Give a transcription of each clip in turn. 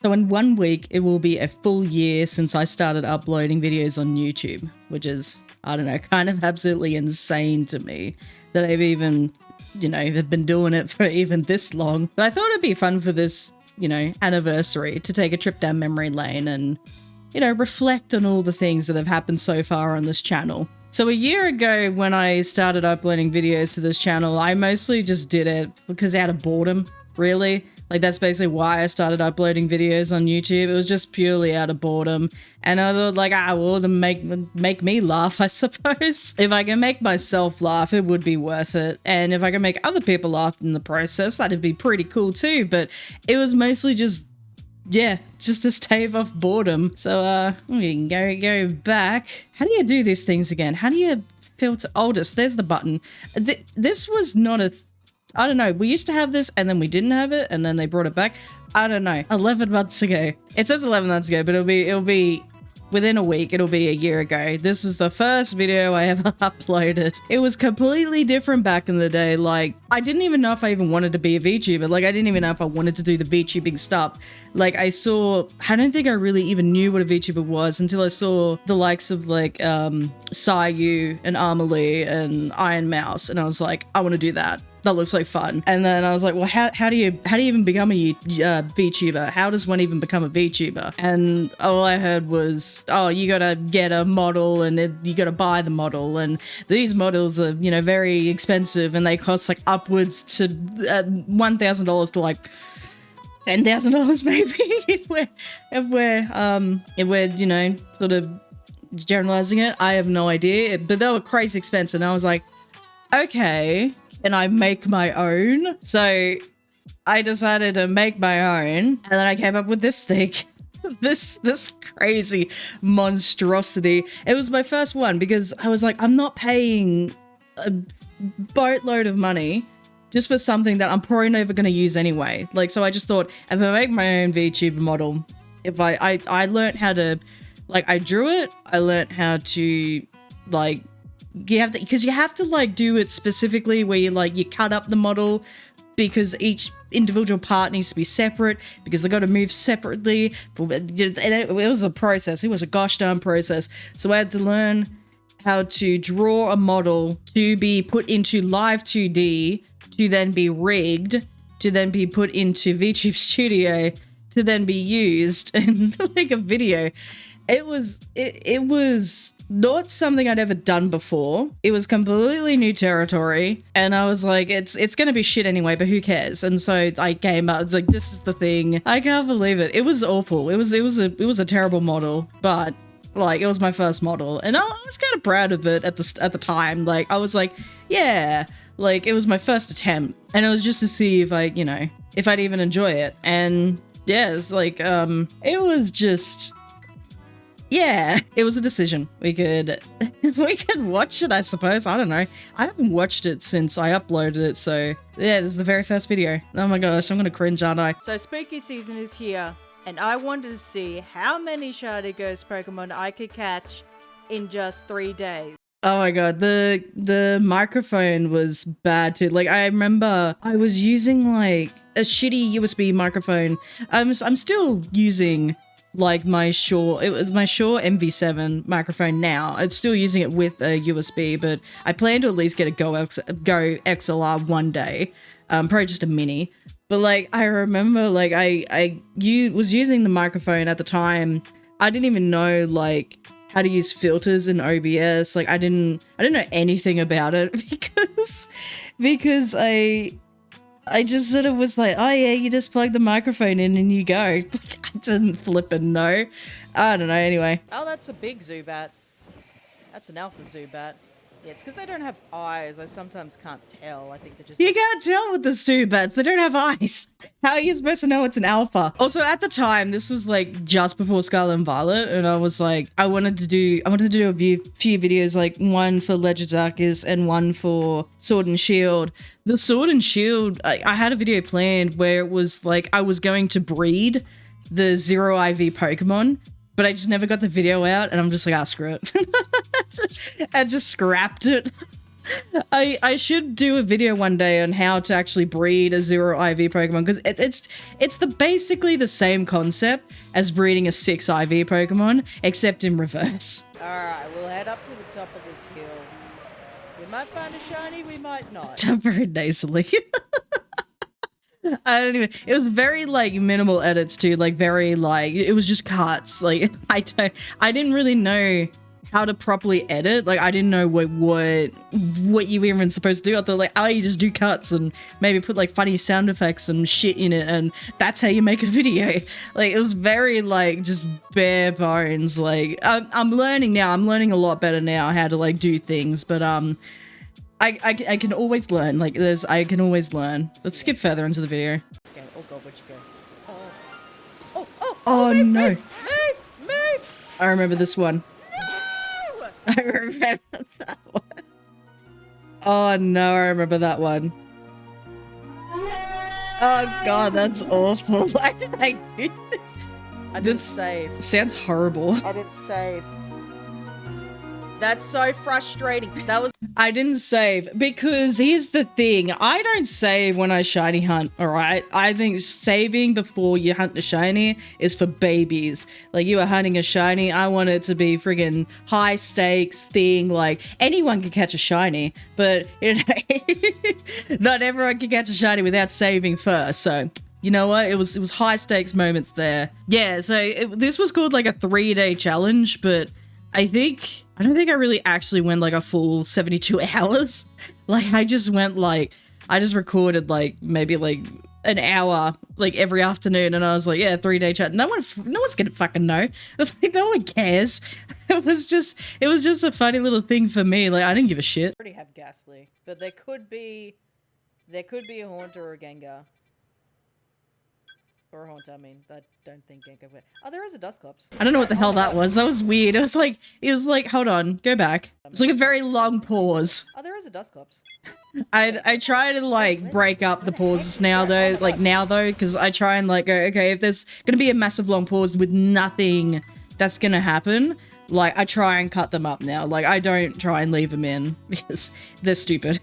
So in 1 week, it will be a full year since I started uploading videos on YouTube, which is, I don't know, kind of absolutely insane to me that I've even, you know, have been doing it for even this long. But I thought it'd be fun for this, you know, anniversary to take a trip down memory lane and, you know, reflect on all the things that have happened so far on this channel. So a year ago when I started uploading videos to this channel, I mostly just did it because out of boredom, really. Like, that's basically why I started uploading videos on YouTube. It was just purely out of boredom. And I thought, like, well, to make me laugh, I suppose. If I can make myself laugh, it would be worth it. And if I can make other people laugh in the process, that'd be pretty cool too. But it was mostly just, yeah, just to stave off boredom. So, we can go back. How do you do these things again? How do you filter? Oldest, there's the button. This was not a... I don't know, we used to have this and then we didn't have it and then they brought it back. I don't know, 11 months ago. It says 11 months ago, but it'll be within a week, it'll be a year ago. This was the first video I ever uploaded. It was completely different back in the day. Like, I didn't even know if I even wanted to be a VTuber. Like, I didn't even know if I wanted to do the VTubing stuff. Like, I don't think I really even knew what a VTuber was until I saw the likes of like Sayu and Amelie and Iron Mouse, and I was like, I want to do that. That looks like fun. And then I was like, well, how do you even become a VTuber? How does one even become a VTuber? And all I heard was, oh, you gotta get a model and you gotta buy the model. And these models are, you know, very expensive and they cost like upwards to $1,000 to like $10,000 maybe if we're, you know, sort of generalizing it. I have no idea, but they were crazy expensive. And I was like, okay. And I make my own. So I decided to make my own. And then I came up with this thing. this crazy monstrosity. It was my first one because I was like, I'm not paying a boatload of money just for something that I'm probably never going to use anyway. Like, so I just thought, if I make my own VTuber model, if I learned how to, like, I drew it. I learned how to, like, you have to like do it specifically where you cut up the model because each individual part needs to be separate because they got to move separately. It was a process. It was a gosh darn process. So I had to learn how to draw a model to be put into live 2D, to then be rigged, to then be put into VTube Studio, to then be used in like a video. It was not something I'd ever done before. It was completely new territory, and I was like, it's gonna be shit anyway, but who cares? And so I came up like, this is the thing. I can't believe it. It was awful. It was a terrible model, but like, it was my first model, and I was kind of proud of it at the time. Like, I was like, yeah, like, it was my first attempt, and it was just to see if if I'd even enjoy it. And yeah, it's like it was just. Yeah, it was a decision. We could watch it, I suppose. I don't know. I haven't watched it since I uploaded it, so yeah, this is the very first video. Oh my gosh, I'm gonna cringe, aren't I? So spooky season is here, and I wanted to see how many Shiny Ghost Pokemon I could catch in just 3 days. Oh my god, the microphone was bad too. Like, I remember I was using like a shitty USB microphone. I'm still using like my Shure MV7 microphone now. I'm still using it with a USB, but I plan to at least get a Go XLR one day. Probably just a mini. But like, I remember like I was using the microphone at the time. I didn't even know like how to use filters in OBS. Like, I didn't know anything about it because I just sort of was like, oh yeah, you just plug the microphone in and you go. Like, I didn't flippin' know. I don't know, anyway. Oh, that's a big Zubat. That's an alpha Zubat. Yeah, it's because they don't have eyes. I sometimes can't tell. I think they're just... You can't tell with the Zubats. They don't have eyes. How are you supposed to know it's an alpha? Also, at the time, this was like just before Scarlet and Violet, and I was like, I wanted to do a few videos, like one for Legends Arceus and one for Sword and Shield. The Sword and Shield, I had a video planned where it was like I was going to breed the Zero IV Pokemon, but I just never got the video out, and I'm just like, screw it. I just scrapped it. I should do a video one day on how to actually breed a 0 IV Pokemon, because it's basically the same concept as breeding a 6 IV Pokemon, except in reverse. Alright, we'll head up to the top of this hill. We might find a shiny, we might not. Very nasally. I don't even, it was very like minimal edits too, like very like, it was just cuts. Like I didn't really know how to properly edit. Like I didn't know what you were even supposed to do. I thought like, oh, you just do cuts and maybe put like funny sound effects and shit in it, and that's how you make a video. Like it was very like just bare bones. Like I'm learning now. I'm learning a lot better now how to like do things, but I can always learn. Like I can always learn. Let's skip further into the video. Okay. Oh god, where'd you go? Oh move, no. Move! I remember this one. No! I remember that one. Oh no, I remember that one. Oh god, that's awful. Why did I do this? I didn't save. Sounds horrible. I didn't save. That's so frustrating. That was- I didn't save because here's the thing. I don't save when I shiny hunt, alright? I think saving before you hunt a shiny is for babies. Like you are hunting a shiny, I want it to be friggin' high stakes thing. Like anyone can catch a shiny, but you know, not everyone can catch a shiny without saving first. So you know what? It was high stakes moments there. Yeah, so this was called like a 3-day challenge, but I don't think I really actually went like a full 72 hours. Like I just recorded like maybe like an hour like every afternoon, and I was like, yeah, 3-day chat. No one's gonna fucking know. Like no one cares. It was just a funny little thing for me. Like I didn't give a shit. I already have Ghastly, but there could be a Haunter or a Gengar. Or a Haunter, I mean. I don't think Gengar would. Oh, there is a Dusclops. I don't know what the hell that was. That was weird. It was like, hold on, go back. It's like a very long pause. Oh, there is a Dusclops. I try to like break up the pauses now though, because I try and like go, okay, if there's gonna be a massive long pause with nothing that's gonna happen, like I try and cut them up now. Like I don't try and leave them in because they're stupid.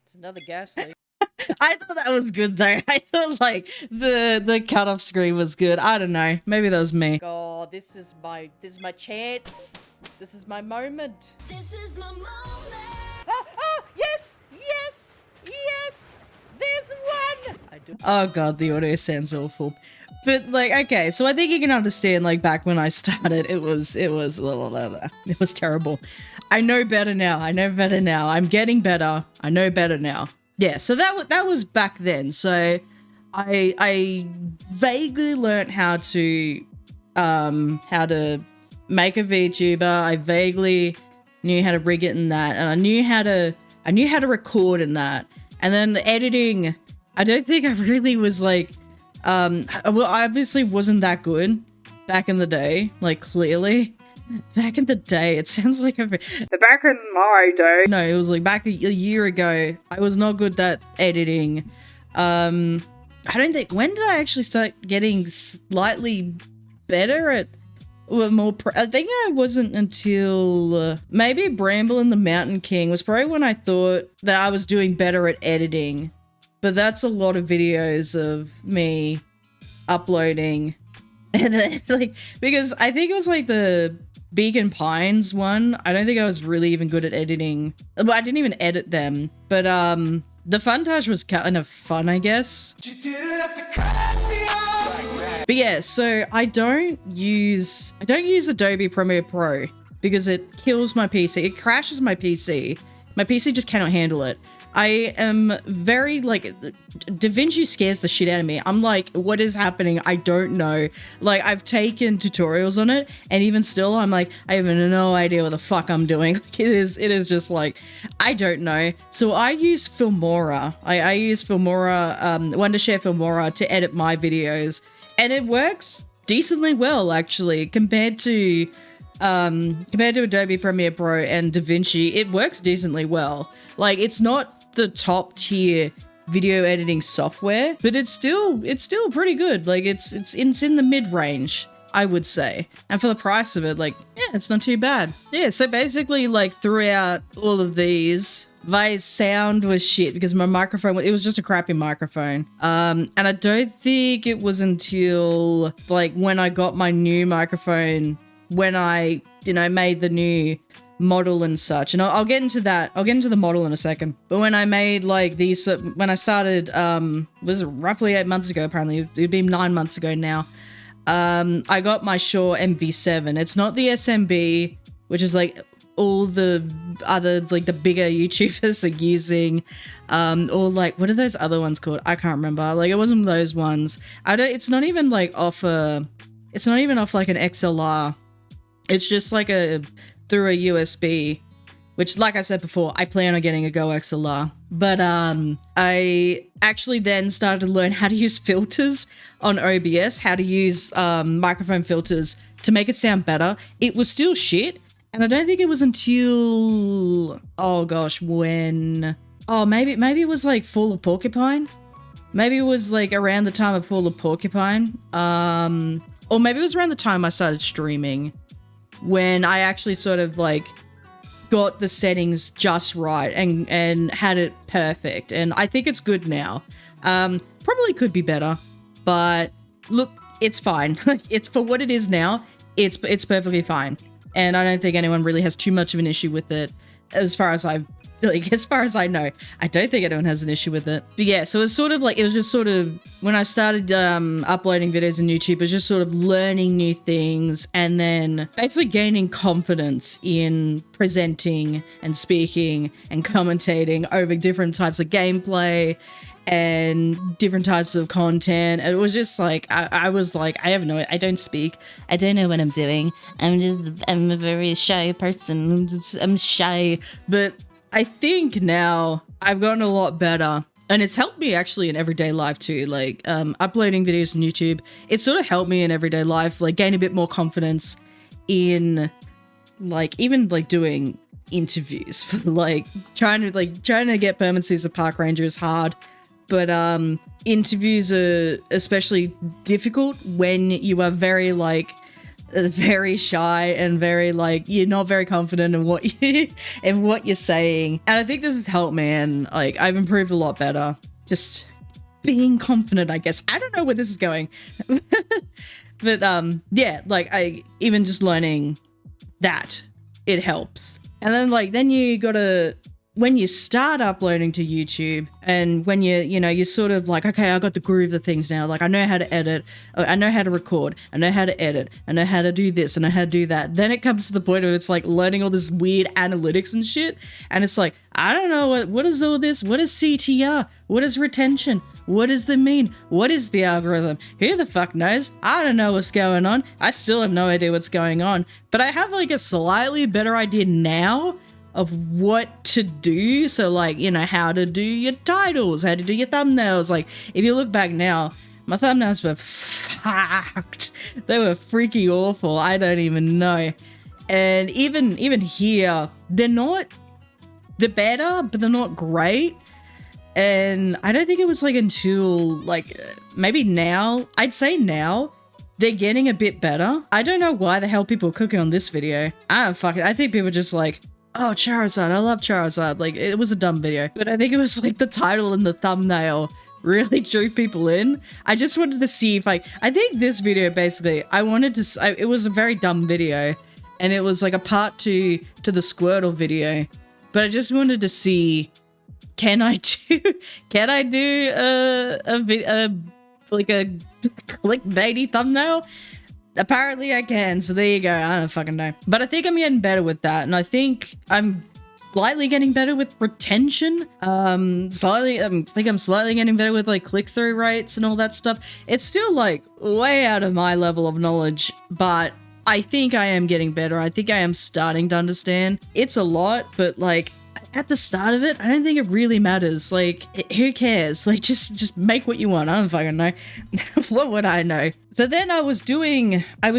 It's another Ghastly. I thought that was good though. I thought like the cut-off screen was good. I don't know. Maybe that was me. God, this is my chance. This is my moment. This is my moment. Yes! There's one! I do. Oh god, the audio sounds awful. But like, okay, so I think you can understand like back when I started, it was a little it was terrible. I know better now. I'm getting better. I know better now. Yeah, so that was back then. So I vaguely learned how to make a VTuber. I vaguely knew how to rig it in that, and I knew how to record in that. And then editing, I don't think I really was like well, I obviously wasn't that good back in the day, like clearly. Back in the day, it sounds like back in my day. No, it was like back a year ago. I was not good at editing. I don't think, when did I actually start getting slightly better at more? I think I wasn't until maybe Bramble and the Mountain King was probably when I thought that I was doing better at editing. But that's a lot of videos of me uploading, and then, like, because I think it was like the Beacon Pines one. I don't think I was really even good at editing, but I didn't even edit them. But the Funtage was kind of fun, I guess. But yeah, so I don't use Adobe Premiere Pro because it kills my PC. It crashes my PC. My PC just cannot handle it. I am very, like, DaVinci scares the shit out of me. I'm like, what is happening? I don't know. Like, I've taken tutorials on it, and even still, I'm like, I have no idea what the fuck I'm doing. Like, it is just like, I don't know. So I use Filmora. I use Filmora, Wondershare Filmora to edit my videos, and it works decently well, actually, compared to Adobe Premiere Pro and DaVinci. It works decently well. Like, it's not the top tier video editing software, but it's still pretty good. Like it's in the mid range. I would say. And for the price of it, like, yeah, it's not too bad. Yeah, so basically, like, throughout all of these, my sound was shit because my microphone, it was just a crappy microphone. And I don't think it was until, like, when I got my new microphone, when I, made the new model and such, and I'll get into that. I'll get into the model in a second. But when I made like these, when I started, was roughly 8 months ago. Apparently, it'd be 9 months ago now. I got my Shure MV7. It's not the SMB, which is like all the other like the bigger YouTubers are using, or like what are those other ones called? I can't remember. Like it wasn't those ones. It's not even like off it's not even off like an XLR. It's just like through a USB, which, like I said before, I plan on getting a Go XLR. But I actually then started to learn how to use filters on OBS, how to use microphone filters to make it sound better. It was still shit, and I don't think it was until, maybe it was like Fall of Porcupine. Maybe it was like around the time of Fall of Porcupine, or maybe it was around the time I started streaming, when I actually sort of like got the settings just right and had it perfect. And I think it's good now. Probably could be better, but look, it's fine. It's for what it is now. It's perfectly fine. And I don't think anyone really has too much of an issue with it as far as I know. I don't think anyone has an issue with it. But yeah, so it's sort of like, it was just sort of, when I started uploading videos on YouTube, it was just sort of learning new things and then basically gaining confidence in presenting and speaking and commentating over different types of gameplay and different types of content. And it was just like, I was like, I don't speak. I don't know what I'm doing. I'm a very shy person. I'm shy. But I think now I've gotten a lot better, and it's helped me actually in everyday life too. Like uploading videos on YouTube, it sort of helped me in everyday life, like gain a bit more confidence in like even like doing interviews for like trying to get permits as a park ranger is hard, but interviews are especially difficult when you are very shy and very like you're not very confident in what you're saying. And I think this has helped me, and like I've improved a lot better just being confident, I guess. I don't know where this is going. But yeah, like I even just learning that it helps. And then you gotta, when you start uploading to YouTube and when you're sort of like, okay, I got the groove of things now. Like I know how to edit, I know how to record, I know how to edit, I know how to do this, I know how to do that. Then it comes to the point where it's like learning all this weird analytics and shit. And it's like, I don't know, what is all this? What is CTR? What is retention? What does that mean? What is the algorithm? Who the fuck knows? I don't know what's going on. I still have no idea what's going on. But I have like a slightly better idea now of what to do. So like, how to do your titles, how to do your thumbnails. Like if you look back now, my thumbnails were fucked. They were freaking awful. I don't even know. And even here, they're better, but they're not great. And I don't think it was like until like maybe now, I'd say now, they're getting a bit better. I don't know why the hell people are cooking on this video. I think people just like, oh, Charizard, I love Charizard. Like, it was a dumb video. But I think it was like the title and the thumbnail really drew people in. I just wanted to see if I think this video basically, it was a very dumb video. And it was like a part 2 to the Squirtle video. But I just wanted to see, can I do like a clickbaity thumbnail? Apparently I can, so there you go. I don't fucking know. But I think I'm getting better with that, and I think I'm slightly getting better with retention. I think I'm slightly getting better with like click-through rates and all that stuff. It's still like way out of my level of knowledge, but I think I am getting better. I think I am starting to understand. It's a lot, but like at the start of it, I don't think it really matters. Like, who cares? Like, just make what you want. I don't fucking know. What would I know? So then I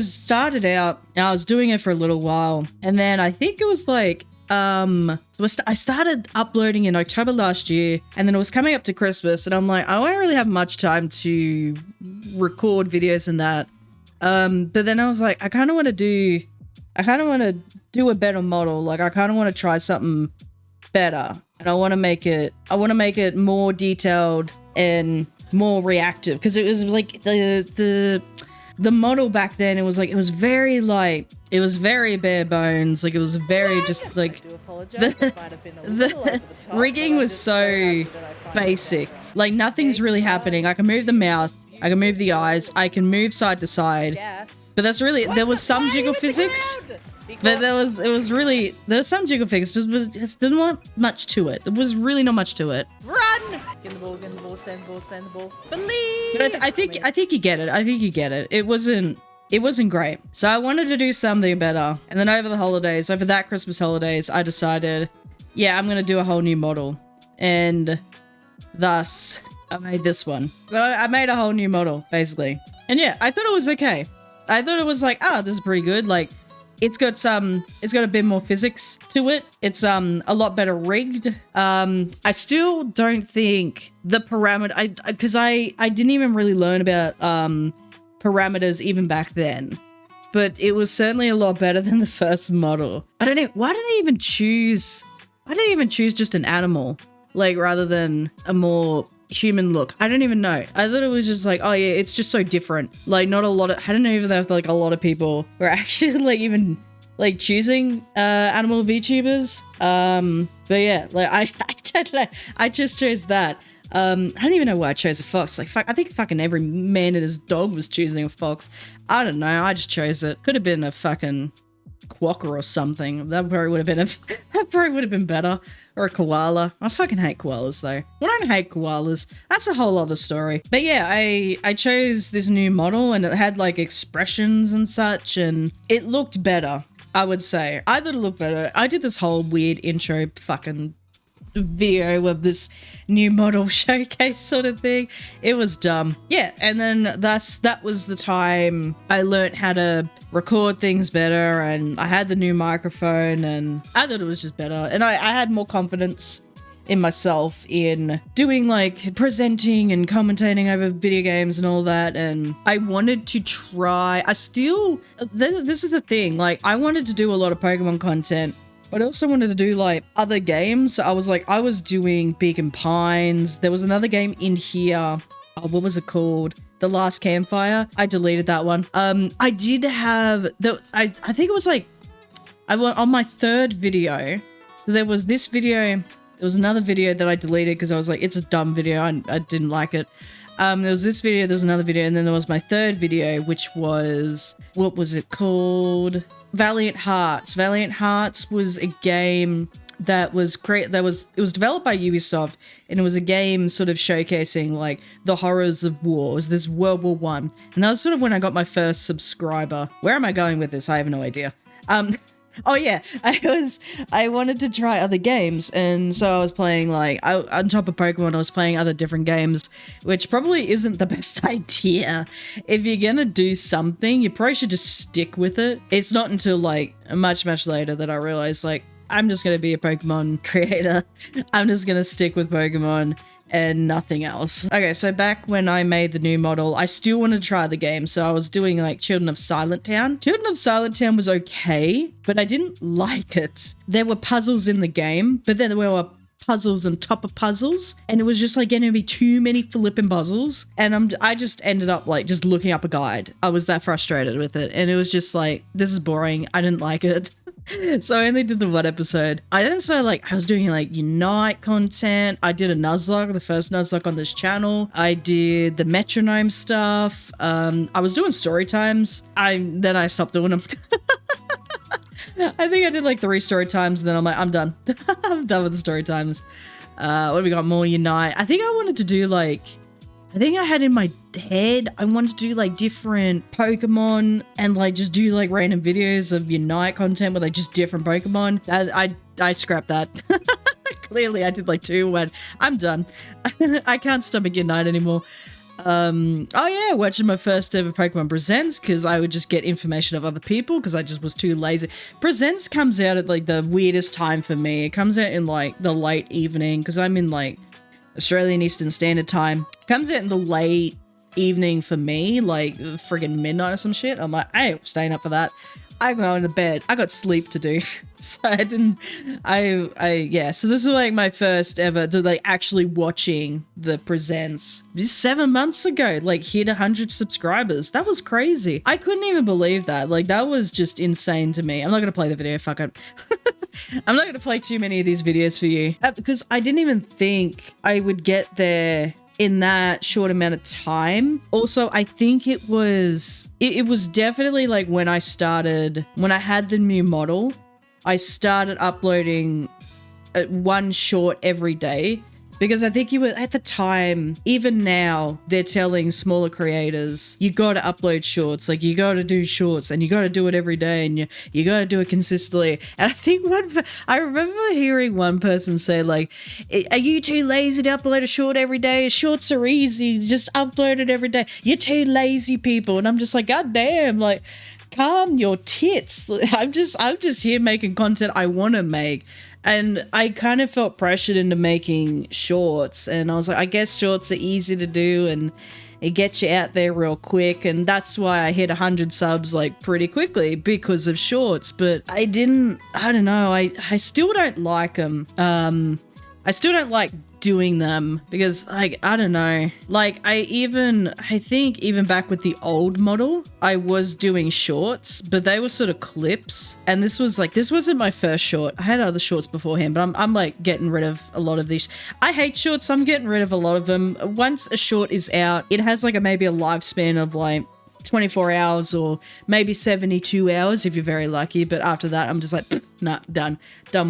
started out, and I was doing it for a little while. And then I think it was like, I started uploading in October last year, and then it was coming up to Christmas, and I'm like, I don't really have much time to record videos and that. But then I was like, I kind of want to do a better model. Like I kind of want to try something better, and I want to make it more detailed and more reactive, because it was like the model back then, it was very bare bones. Like it was very just like the rigging was so basic. Like nothing's really happening. I can move the mouth, I can move the eyes, I can move side to side. But that's really, there was some jiggle physics. But there was some jiggle physics, but there wasn't much to it. There was really not much to it. Run! Get the ball, stand the ball. Believe! But I think you get it. It wasn't great. So I wanted to do something better. And then over that Christmas holidays, I decided, yeah, I'm going to do a whole new model. And thus, I made this one. So I made a whole new model, basically. And yeah, I thought it was okay. I thought it was like, this is pretty good. Like, it's got a bit more physics to it. It's a lot better rigged. I still don't think the parameter, because I didn't even really learn about parameters even back then, but it was certainly a lot better than the first model. I don't know, why did I even choose just an animal, like, rather than a more human look? I don't even know. I thought it was just like, oh yeah, it's just so different. Like, not a lot of, I don't know even if like a lot of people were actually like even like choosing animal VTubers. But yeah, like I don't know. I just chose that. I don't even know why I chose a fox. Like, fuck, I think fucking every man and his dog was choosing a fox. I don't know. I just chose it. Could have been a fucking quokka or something. That probably would have been better. Or a koala. I fucking hate koalas though. Well, I don't hate koalas. That's a whole other story. But yeah, I chose this new model, and it had like expressions and such, and it looked better, I would say. I thought it looked better. I did this whole weird intro fucking video of this new model showcase sort of thing. It was dumb. Yeah, and then that was the time I learned how to record things better, and I had the new microphone, and I thought it was just better, and I had more confidence in myself in doing like presenting and commentating over video games and all that. And I wanted to try, this is the thing, like I wanted to do a lot of Pokemon content, but I also wanted to do like other games. I was doing Beacon Pines. There was another game in here. What was it called? The Last Campfire. I deleted that one. I did have I think it was like on my third video. So there was this video. There was another video that I deleted because I was like, it's a dumb video. I didn't like it. There was this video. There was another video, and then there was my third video, which was, what was it called? Valiant Hearts. Valiant Hearts was a game that was it was developed by Ubisoft, and it was a game sort of showcasing like the horrors of war. It was this World War One, and that was sort of when I got my first subscriber. Where am I going with this? I have no idea. Oh yeah, I wanted to try other games, and so I was playing like, on top of Pokemon, I was playing other different games, which probably isn't the best idea. If you're gonna do something, you probably should just stick with it. It's not until like much later that I realized like, I'm just gonna be a Pokemon creator. I'm just gonna stick with Pokemon and nothing else. Okay, so back when I made the new model, I still wanted to try the game, so I was doing like Children of Silent Town. Children of Silent Town was okay, but I didn't like it. There were puzzles in the game, but then there were puzzles on top of puzzles, and it was just like getting to be too many flipping puzzles, and I just ended up like just looking up a guide. I was that frustrated with it, and it was just like, this is boring. I didn't like it. So I only did the one episode. I was doing like Unite content. I did a Nuzlocke, the first Nuzlocke on this channel. I did the metronome stuff. I was doing story times. Then I stopped doing them. I think I did like 3 story times, and then I'm like, I'm done. I'm done with the story times. What have we got? More Unite. I think I wanted to do like, I think I had in my head, I wanted to do like different Pokemon and like just do like random videos of Unite content with like just different Pokemon. I scrapped that. Clearly I did like 2 when I'm done. I can't stomach Unite anymore. Oh yeah, watching my first ever Pokemon Presents, because I would just get information of other people because I just was too lazy. Presents comes out at like the weirdest time for me. It comes out in like the late evening because I'm in like Australian Eastern Standard Time. Comes out in the late evening for me, like friggin' midnight or some shit, I'm like, I ain't staying up for that. I'm going to bed. I got sleep to do. So yeah. So this is like my first ever to like actually watching the presents. This 7 months ago, like hit 100 subscribers. That was crazy. I couldn't even believe that. Like that was just insane to me. I'm not going to play the video. Fuck it. I'm not going to play too many of these videos for you because I didn't even think I would get there in that short amount of time. Also, I think it was definitely like when I had the new model, I started uploading one short every day. Because I think you were at the time, even now, they're telling smaller creators, you got to upload shorts. Like, you got to do shorts and you got to do it every day and you got to do it consistently. And I think I remember hearing one person say, like, are you too lazy to upload a short every day? Shorts are easy. Just upload it every day. You're too lazy, people. And I'm just like, God damn, like, calm your tits. I'm just here making content I want to make. And I kind of felt pressured into making shorts, and I was like, I guess shorts are easy to do and it gets you out there real quick, and that's why I hit 100 subs like pretty quickly because of shorts. But I don't know, I still don't like them. I still don't like doing them because like, I don't know, like I think even back with the old model, I was doing shorts, but they were sort of clips. And this wasn't my first short. I had other shorts beforehand, but I'm like getting rid of a lot of these. I hate shorts. I'm getting rid of a lot of them. Once a short is out, it has like maybe a lifespan of like 24 hours or maybe 72 hours if you're very lucky. But after that, I'm just like, nah, done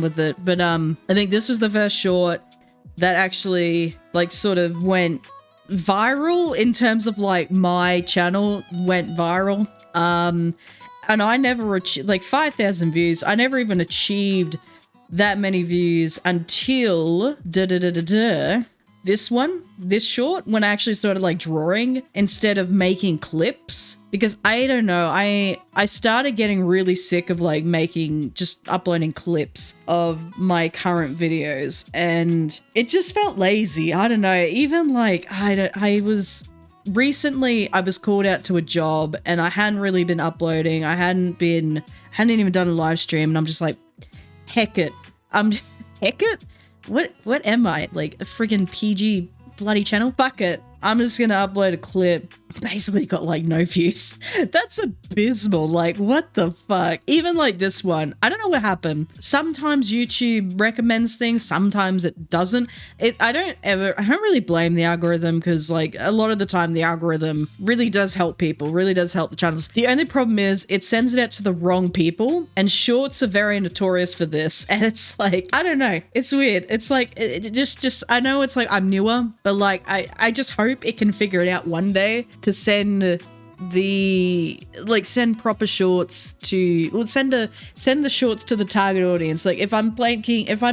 with it. But I think this was the first short that actually like sort of went viral in terms of like my channel went viral. And I never achieved like 5,000 views. I never even achieved that many views until this short, when I actually started like drawing instead of making clips. Because I don't know, I started getting really sick of like just uploading clips of my current videos, and it just felt lazy. I don't know, even like recently I was called out to a job and I hadn't really been uploading. I hadn't even done a live stream, and I'm just like, heck it. Heck it? What am I? Like a friggin' PG bloody channel? Fuck it. I'm just gonna upload a clip. Basically got like no views. That's abysmal. Like, what the fuck? Even like this one, I don't know what happened. Sometimes YouTube recommends things, sometimes it doesn't. I don't really blame the algorithm, because like a lot of the time the algorithm really does help people, really does help the channels. The only problem is it sends it out to the wrong people, and shorts are very notorious for this. And it's like, I don't know. It's weird. It's like, I know it's like I'm newer, but like I just hope it can figure it out one day to send proper shorts to, send the shorts to the target audience. Like if I'm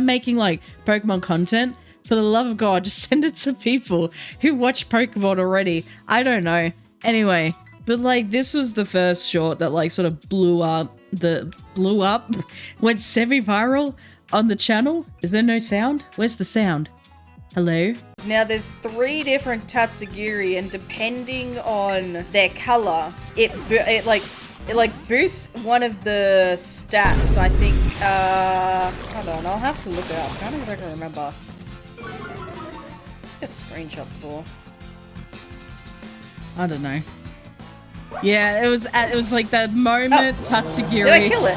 making like Pokemon content, for the love of God, just send it to people who watch Pokemon already. I don't know. Anyway, but like this was the first short that like sort of blew up, went semi-viral on the channel. Is there no sound? Where's the sound? Hello? Now there's 3 different Tatsugiri, and depending on their color, it boosts one of the stats. I think, hold on, I'll have to look it up. I don't exactly remember. A screenshot for. I don't know. Yeah, it was like that moment Tatsugiri. Did I kill it?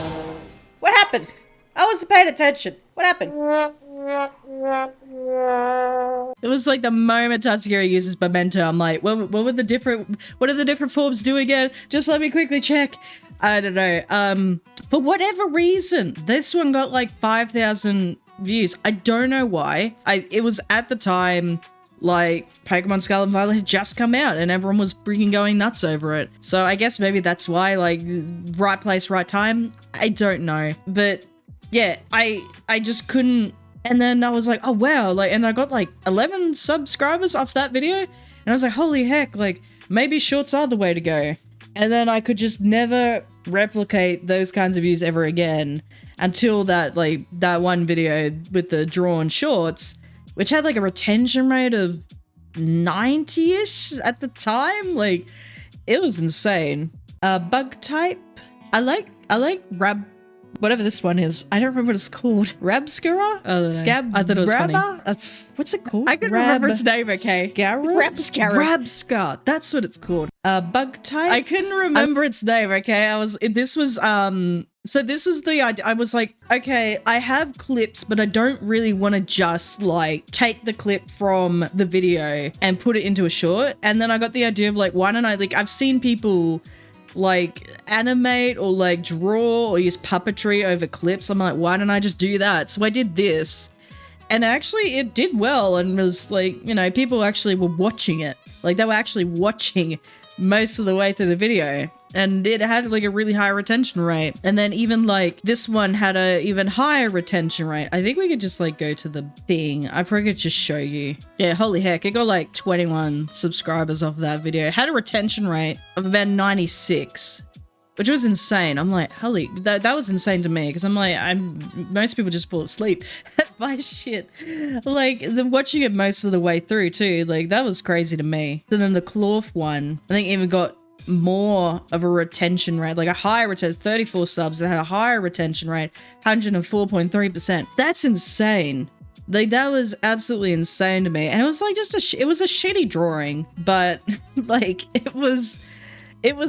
What happened? I wasn't paying attention. What happened? It was like the moment Tatsugiri uses memento. I'm like, what are the different forms do again? Just let me quickly check. I don't know. For whatever reason, this one got like 5,000 views. I don't know why. It was at the time like Pokemon Scarlet and Violet had just come out and everyone was freaking going nuts over it. So I guess maybe that's why, like, right place, right time. I don't know. But yeah, I just couldn't. And then I was like, oh wow, like, and I got like 11 subscribers off that video. And I was like, holy heck, like maybe shorts are the way to go. And then I could just never replicate those kinds of views ever again until that one video with the drawn shorts, which had like a retention rate of 90-ish at the time. Like, it was insane. Bug type. I like Rab, whatever this one is. I don't remember what it's called. Rabscara? Scab. I thought it was funny. What's it called? I couldn't remember its name, okay. Rabscara. That's what it's called. Bug type. I couldn't remember its name, okay. This was the idea. I was like, okay, I have clips, but I don't really want to just like take the clip from the video and put it into a short. And then I got the idea of like, why don't I, like, I've seen people like animate or like draw or use puppetry over clips. I'm like, why don't I just do that? So I did this, and actually it did well, and was like, you know, people actually were watching it. Like, they were actually watching most of the way through the video, and it had like a really high retention rate. And then even like this one had a even higher retention rate. I think we could just like go to the thing. I probably could just show you. Yeah, holy heck, it got like 21 subscribers off that video. It had a retention rate of about 96, which was insane. I'm like, holy, that was insane to me, because I'm like, most people just fall asleep by shit. Like, watching it most of the way through too, like, that was crazy to me. So then the cloth one, I think, even got more of a retention rate, like a higher retention, 34 subs that had a higher retention rate, 104.3%. That's insane. Like, that was absolutely insane to me. And it was like just it was a shitty drawing, but like, it was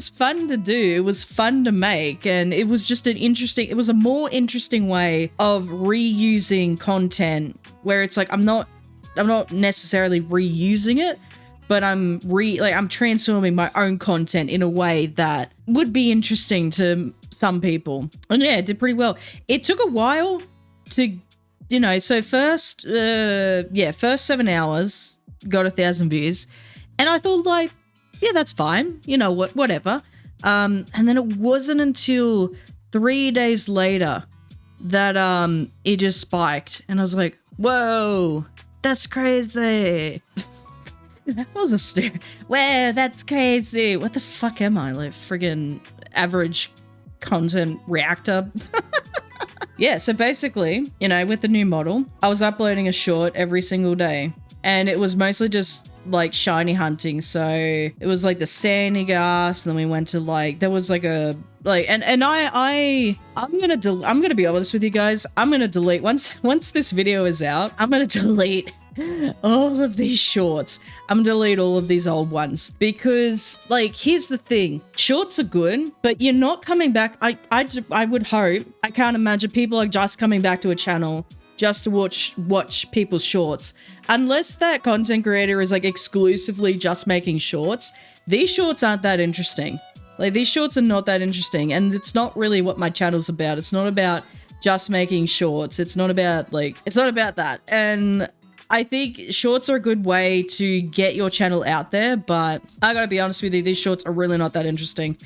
fun to do. It was fun to make, and it was just it was a more interesting way of reusing content, where it's like, I'm not necessarily reusing it, but I'm transforming my own content in a way that would be interesting to some people. And yeah, it did pretty well. It took a while to, you know, so first 7 hours got 1,000 views, and I thought, like, yeah, that's fine. You know what, whatever. And then it wasn't until 3 days later that it just spiked, and I was like, whoa, that's crazy. That was a stare. Wow, that's crazy. What the fuck am I? Like, friggin' average content reactor? Yeah, so basically, you know, with the new model, I was uploading a short every single day, and it was mostly just like shiny hunting. So it was like the sandy gas, and then we went to like, there was like a like, and I'm gonna be honest with you guys. I'm gonna delete once this video is out. I'm gonna delete all of these shorts. I'm gonna delete all of these old ones, because like, here's the thing, shorts are good, but you're not coming back. I would hope, I can't imagine people are just coming back to a channel just to watch people's shorts, unless that content creator is like exclusively just making shorts. These shorts aren't that interesting. Like, these shorts are not that interesting, and it's not really what my channel's about. It's not about just making shorts. It's not about that. And I think shorts are a good way to get your channel out there, but I gotta be honest with you, these shorts are really not that interesting,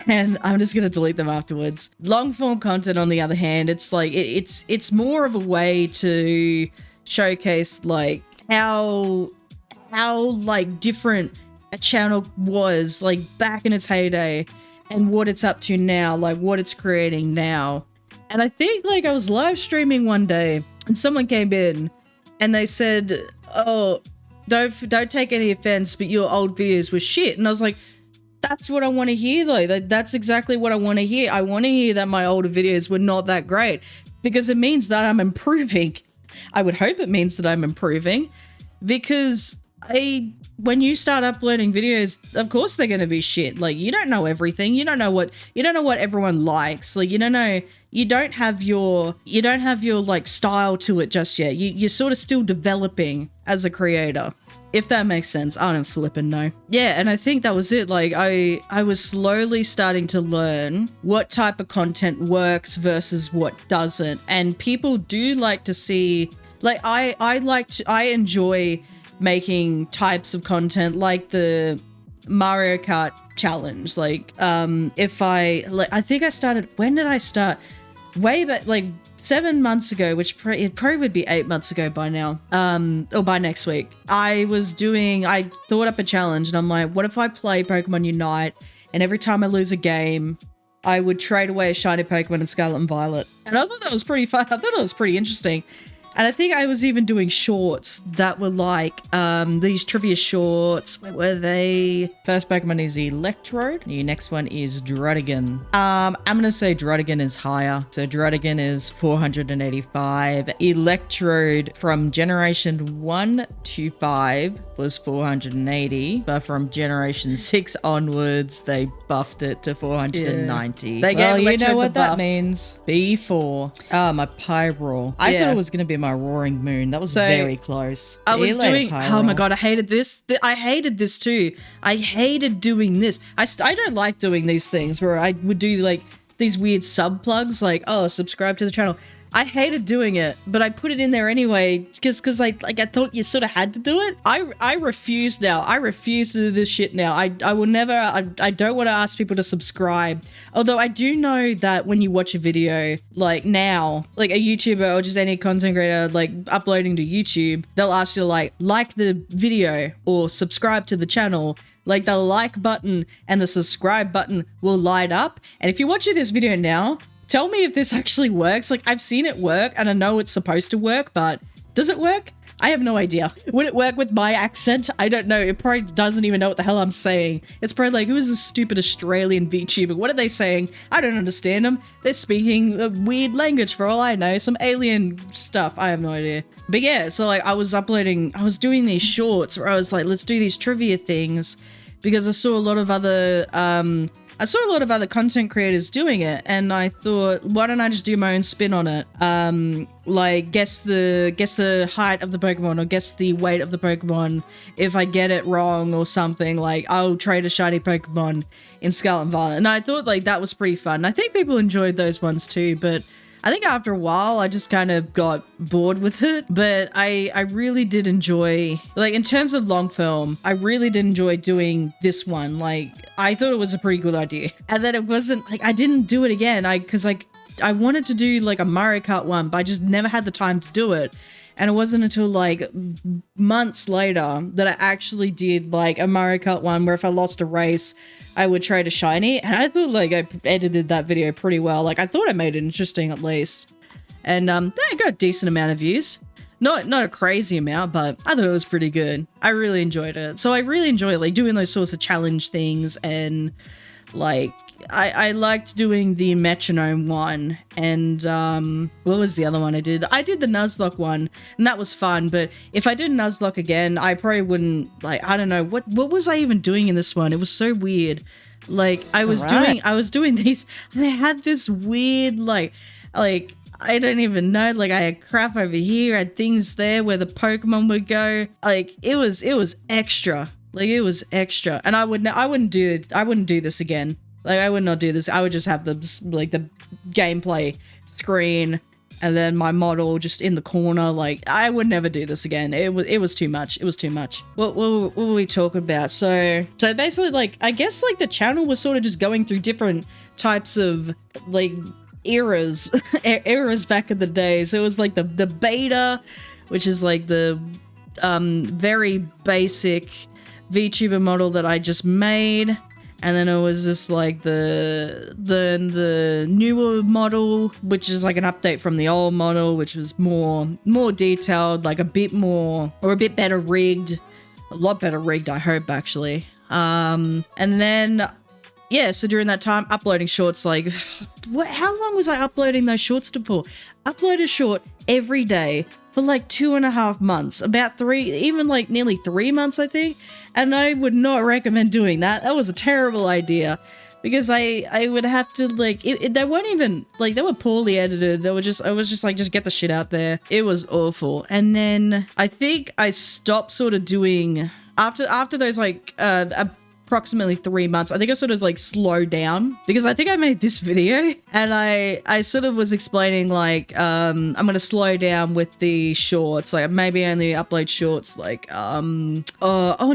and I'm just gonna delete them afterwards. Long form content, on the other hand, it's like, it's more of a way to showcase like how like different a channel was like back in its heyday, and what it's up to now, like what it's creating now. And I think, like, I was live streaming one day, and someone came in and they said, oh, don't take any offense, but your old videos were shit. And I was like, that's what I want to hear, though. That's exactly what I want to hear. I want to hear that my older videos were not that great, because it means that I'm improving. I would hope it means that I'm improving, because when you start uploading videos, of course they're going to be shit. Like, you don't know everything. You don't know what everyone likes. Like, you don't have your like style to it just yet. You're sort of still developing as a creator, if that makes sense. I don't flippin' know. Yeah, and I think that was it. Like, I was slowly starting to learn what type of content works versus what doesn't. And people do like to see, like, I enjoy making types of content like the Mario Kart challenge. Like, I think I started, when did I start? Way back, like 7 months ago, which it probably would be 8 months ago by now, or by next week. I thought up a challenge, and I'm like, what if I play Pokemon Unite, and every time I lose a game, I would trade away a shiny Pokemon in Scarlet and Violet. And I thought that was pretty fun. I thought it was pretty interesting. And I think I was even doing shorts that were like these trivia shorts. Where were they? First Pokemon is Electrode. The next one is Druddigon. I'm gonna say Druddigon is higher. So Druddigon is 485. Electrode from generation 1 to 5 was 480, but from generation 6 onwards they buffed it to 490. Yeah. They Well, gave you know what that that means. B4. My Pyroar. I thought it was gonna be my Roaring Moon. That was very close. I was doing. Oh my Pyroar. god, I hated this. I hated this too. I hated doing this. I don't like doing these things where I would do like these weird sub plugs, like, oh, subscribe to the channel. I hated doing it, but I put it in there anyway because I thought you sort of had to do it. I refuse now. I refuse to do this shit now. I will never. I don't want to ask people to subscribe. Although I do know that when you watch a video like now, like a YouTuber or just any content creator like uploading to YouTube, they'll ask you to like the video or subscribe to the channel. Like the like button and the subscribe button will light up. And if you're watching this video now, tell me if this actually works. Like, I've seen it work and I know it's supposed to work, but does it work? I have no idea. Would it work with my accent? I don't know. It probably doesn't even know what the hell I'm saying. It's probably like, who is this stupid Australian VTuber? What are they saying? I don't understand them. They're speaking a weird language for all I know. Some alien stuff. I have no idea. But yeah, so like I was doing these shorts where I was like, let's do these trivia things because I saw a lot of other, content creators doing it, and I thought, why don't I just do my own spin on it? Like guess the height of the Pokemon or guess the weight of the Pokemon. If I get it wrong or something, like I'll trade a shiny Pokemon in Scarlet and Violet. And I thought like that was pretty fun. I think people enjoyed those ones too, but I think after a while, I just kind of got bored with it, but I really did enjoy, like in terms of long film, I really did enjoy doing this one. Like I thought it was a pretty good idea. And then it wasn't like, I didn't do it again. Cause like I wanted to do like a Mario Kart one, but I just never had the time to do it. And it wasn't until like months later that I actually did like a Mario Kart one where if I lost a race, I would trade a shiny. And I thought like I edited that video pretty well. Like I thought I made it interesting at least. And I got a decent amount of views. Not a crazy amount, but I thought it was pretty good. I really enjoyed it. So I really enjoy like doing those sorts of challenge things, and like I liked doing the metronome one, and what was the other one I did? I did the Nuzlocke one, and that was fun, but if I did Nuzlocke again, I probably wouldn't, like, I don't know, what was I even doing in this one? It was so weird. Like, I was doing these, I had this weird, like, I don't even know, like, I had crap over here, I had things there where the Pokemon would go, like, it was extra. Like, it was extra, and I wouldn't do this again. Like, I would not do this. I would just have the gameplay screen and then my model just in the corner. Like, I would never do this again. It was too much. It was too much. What were we talking about? So basically, like, I guess, like, the channel was sort of just going through different types of, like, eras back in the day. So it was, like, the beta, which is, like, the very basic VTuber model that I just made. And then it was just like the newer model, which is like an update from the old model, which was more detailed, like a bit better rigged, a lot better rigged, I hope, actually. And then, yeah, so during that time, uploading shorts, like, how long was I uploading those shorts for? Upload a short every day for like 2.5 months, about 3, even like nearly 3 months, I think. And I would not recommend doing that. That was a terrible idea because I would have to, like, they weren't even, like, they were poorly edited. I was just like, just get the shit out there. It was awful. And then I think I stopped sort of doing, after those, like, approximately 3 months, I think I sort of like slowed down because I think I made this video and I sort of was explaining like I'm gonna slow down with the shorts, like maybe only upload shorts like oh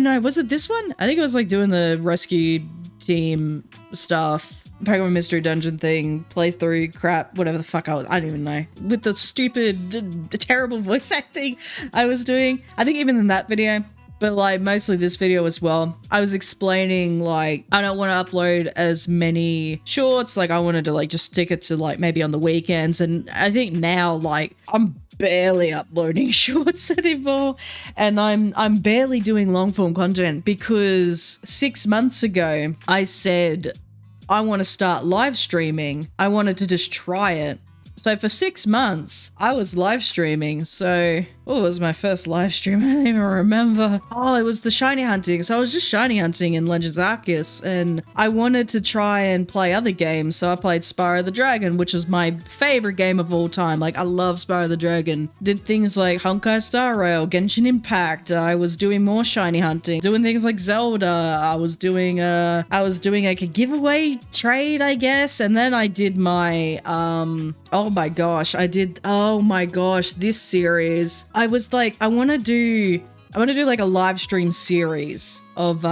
no, was it this one? I think it was like doing the rescue team stuff, Pokemon Mystery Dungeon thing, playthrough crap, whatever the fuck I don't even know, with the stupid terrible voice acting I was doing. I think even in that video, but like mostly this video as well, I was explaining like I don't want to upload as many shorts, like I wanted to like just stick it to like maybe on the weekends. And I think now like I'm barely uploading shorts anymore, and I'm barely doing long form content because 6 months ago I said I want to start live streaming. I wanted to just try it. So for 6 months, I was live streaming. So, what was my first live stream? I don't even remember. Oh, it was the shiny hunting. So I was just shiny hunting in Legends Arceus, and I wanted to try and play other games. So I played Spyro the Dragon, which is my favorite game of all time. Like, I love Spyro the Dragon. Did things like Honkai Star Rail, Genshin Impact. I was doing more shiny hunting, doing things like Zelda. I was doing like a giveaway trade, I guess. And then I did my, oh my gosh, this series. I was like, I want to do like a live stream series of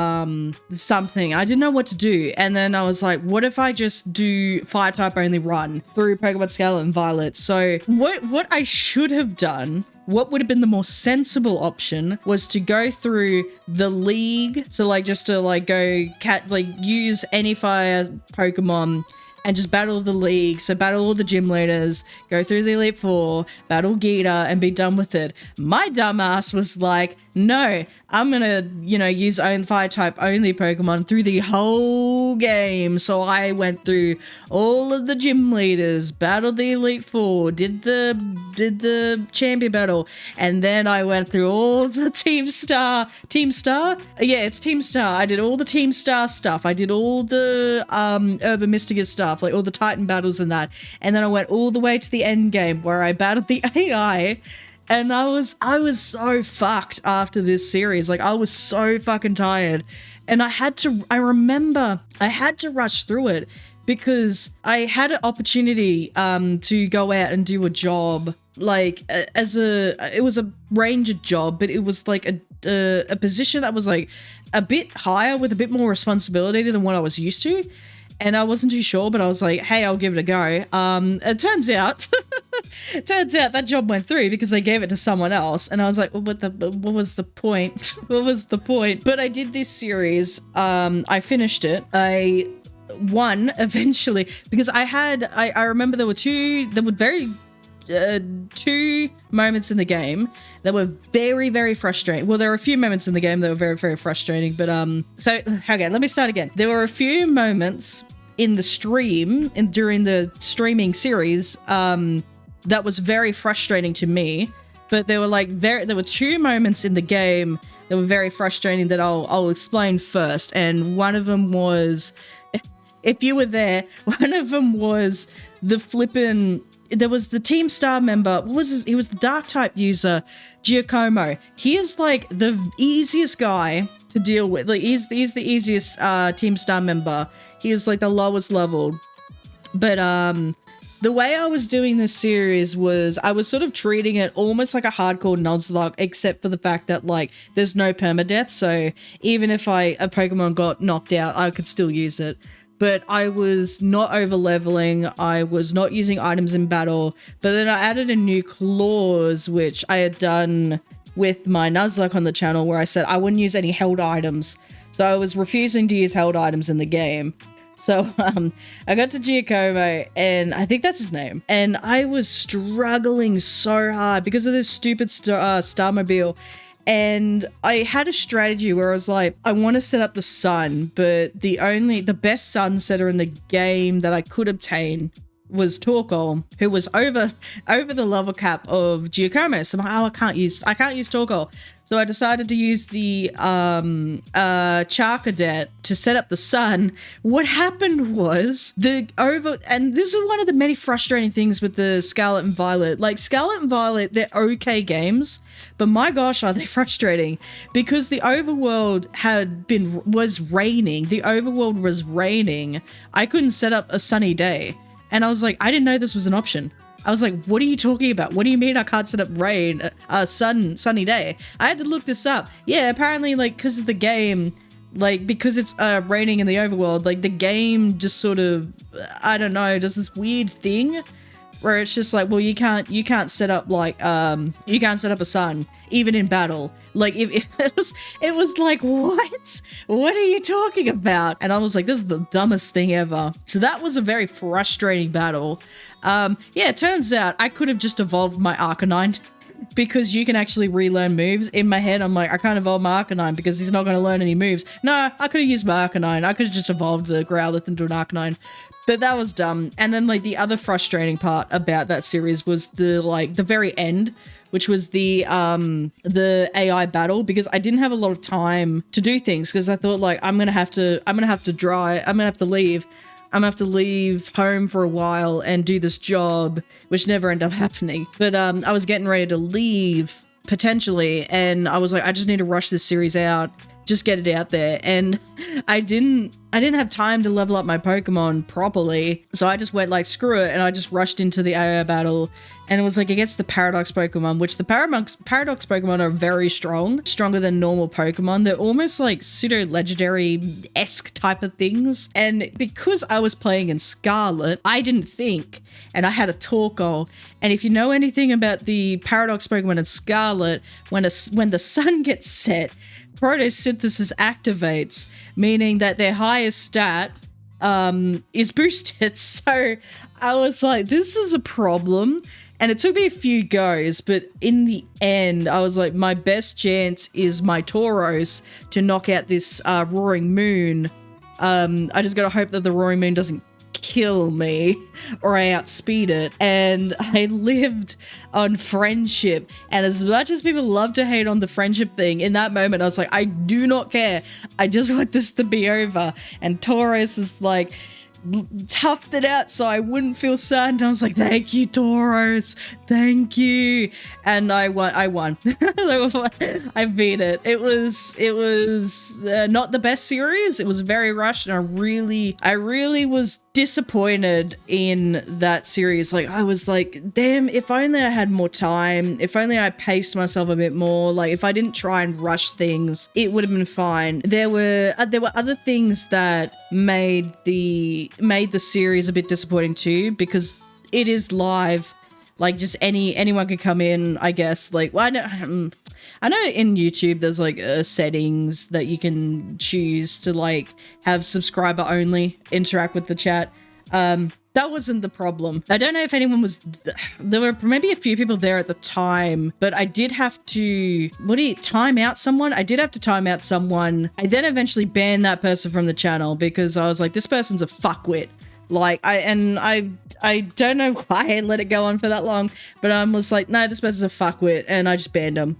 something. I didn't know what to do. And then I was like, what if I just do fire type only run through Pokemon Scarlet and Violet? So what I should have done, what would have been the more sensible option, was to go through the league. So like just to like use any fire Pokemon and just battle the league. So battle all the gym leaders, go through the Elite Four, battle Geeta, and be done with it. My dumbass was like, no, I'm gonna, use fire type only Pokemon through the whole game. So I went through all of the gym leaders, battled the Elite Four, did the champion battle, and then I went through all the Team Star? Yeah, it's Team Star. I did all the Team Star stuff. I did all the Urban Mystica stuff, like all the Titan battles and that. And then I went all the way to the end game where I battled the AI. And I was so fucked after this series. Like, I was so fucking tired. And I remember I had to rush through it because I had an opportunity to go out and do a job, like it was a ranger job, but it was like a position that was like a bit higher with a bit more responsibility than what I was used to. And I wasn't too sure, but I was like, hey, I'll give it a go. It turns out that job went through because they gave it to someone else. And I was like, well, what was the point? What was the point? But I did this series. I finished it. I won eventually because I remember there were two moments in the game that were very, very frustrating. Well, there were a few moments in the game that were very, very frustrating, but okay, let me start again. There were a few moments in the stream and during the streaming series that was very frustrating to me, but there were two moments in the game that were very frustrating that I'll explain first. And one of them was, if you were there, one of them was there was the Team Star member. He was the Dark type user, Giacomo. He is like the easiest guy to deal with. Like he's the easiest Team Star member. He is like the lowest level. But the way I was doing this series was I was sort of treating it almost like a hardcore Nuzlocke, except for the fact that like there's no permadeath. So even if a Pokemon got knocked out, I could still use it. But I was not over-leveling, I was not using items in battle, but then I added a new clause, which I had done with my Nuzlocke on the channel, where I said I wouldn't use any held items. So I was refusing to use held items in the game. So I got to Giacomo, and I think that's his name, and I was struggling so hard because of this stupid Starmobile. And I had a strategy where I was like, I want to set up the sun, but the best sun setter in the game that I could obtain was Torkoal, who was over the level cap of Giacomo. So I'm like, oh, I can't use Torkoal. So I decided to use the Charcadet to set up the sun. What happened was and this is one of the many frustrating things with the Scarlet and Violet. Like Scarlet and Violet, they're okay games, but my gosh, are they frustrating, because the overworld was raining. The overworld was raining. I couldn't set up a sunny day. And I was like, I didn't know this was an option. I was like, what are you talking about? What do you mean I can't set up sunny day? I had to look this up. Yeah, apparently, like, because of the game, like, because it's raining in the overworld, like, the game just sort of, I don't know, does this weird thing where it's just like, well, you can't set up like you can't set up a sun even in battle. Like if it was like, what are you talking about? And I was like, this is the dumbest thing ever. So that was a very frustrating battle. Yeah, it turns out I could have just evolved my Arcanine, because you can actually relearn moves. In my head, I'm like, I can't evolve my Arcanine because he's not going to learn any moves. No, I could have used my Arcanine. I could have just evolved the Growlithe into an Arcanine. But that was dumb. And then like the other frustrating part about that series was the very end, which was the AI battle, because I didn't have a lot of time to do things, because I thought like I'm gonna have to leave home for a while and do this job, which never ended up happening. But I was getting ready to leave potentially, and I was like, I just need to rush this series out, just get it out there. And I didn't have time to level up my Pokemon properly, so I just went like, screw it, and I just rushed into the AI battle. And it was like against the Paradox Pokemon, which the Paradox Pokemon are very strong, stronger than normal Pokemon. They're almost like pseudo-legendary-esque type of things. And because I was playing in Scarlet, I didn't think, and I had a Torkoal. And if you know anything about the Paradox Pokemon in Scarlet, when the sun gets set, photosynthesis activates, meaning that their highest stat is boosted. So I was like, this is a problem. And it took me a few goes, but in the end, I was like, my best chance is my Tauros to knock out this Roaring Moon. I just gotta hope that the Roaring Moon doesn't kill me or I outspeed it. And I lived on friendship. And as much as people love to hate on the friendship thing, in that moment, I was like, I do not care. I just want this to be over. And Tauros is like, toughed it out so I wouldn't feel sad, and I was like, thank you, Tauros, thank you. And I won. I beat it. It was not the best series. It was very rushed, and I really was disappointed in that series. Like, I was like, damn, if only I had more time, if only I paced myself a bit more, like if I didn't try and rush things, it would have been fine. There were other things that made the series a bit disappointing too, because it is live. Like, just anyone could come in, I guess. Like, well, I know in YouTube there's like settings that you can choose to like have subscriber only interact with the chat. That wasn't the problem. I don't know if anyone was, there were maybe a few people there at the time, but I did have to, time out someone? I did have to time out someone. I then eventually banned that person from the channel because I was like, this person's a fuckwit. Like, I don't know why I let it go on for that long, but I was like, no, this person's a fuckwit, and I just banned him.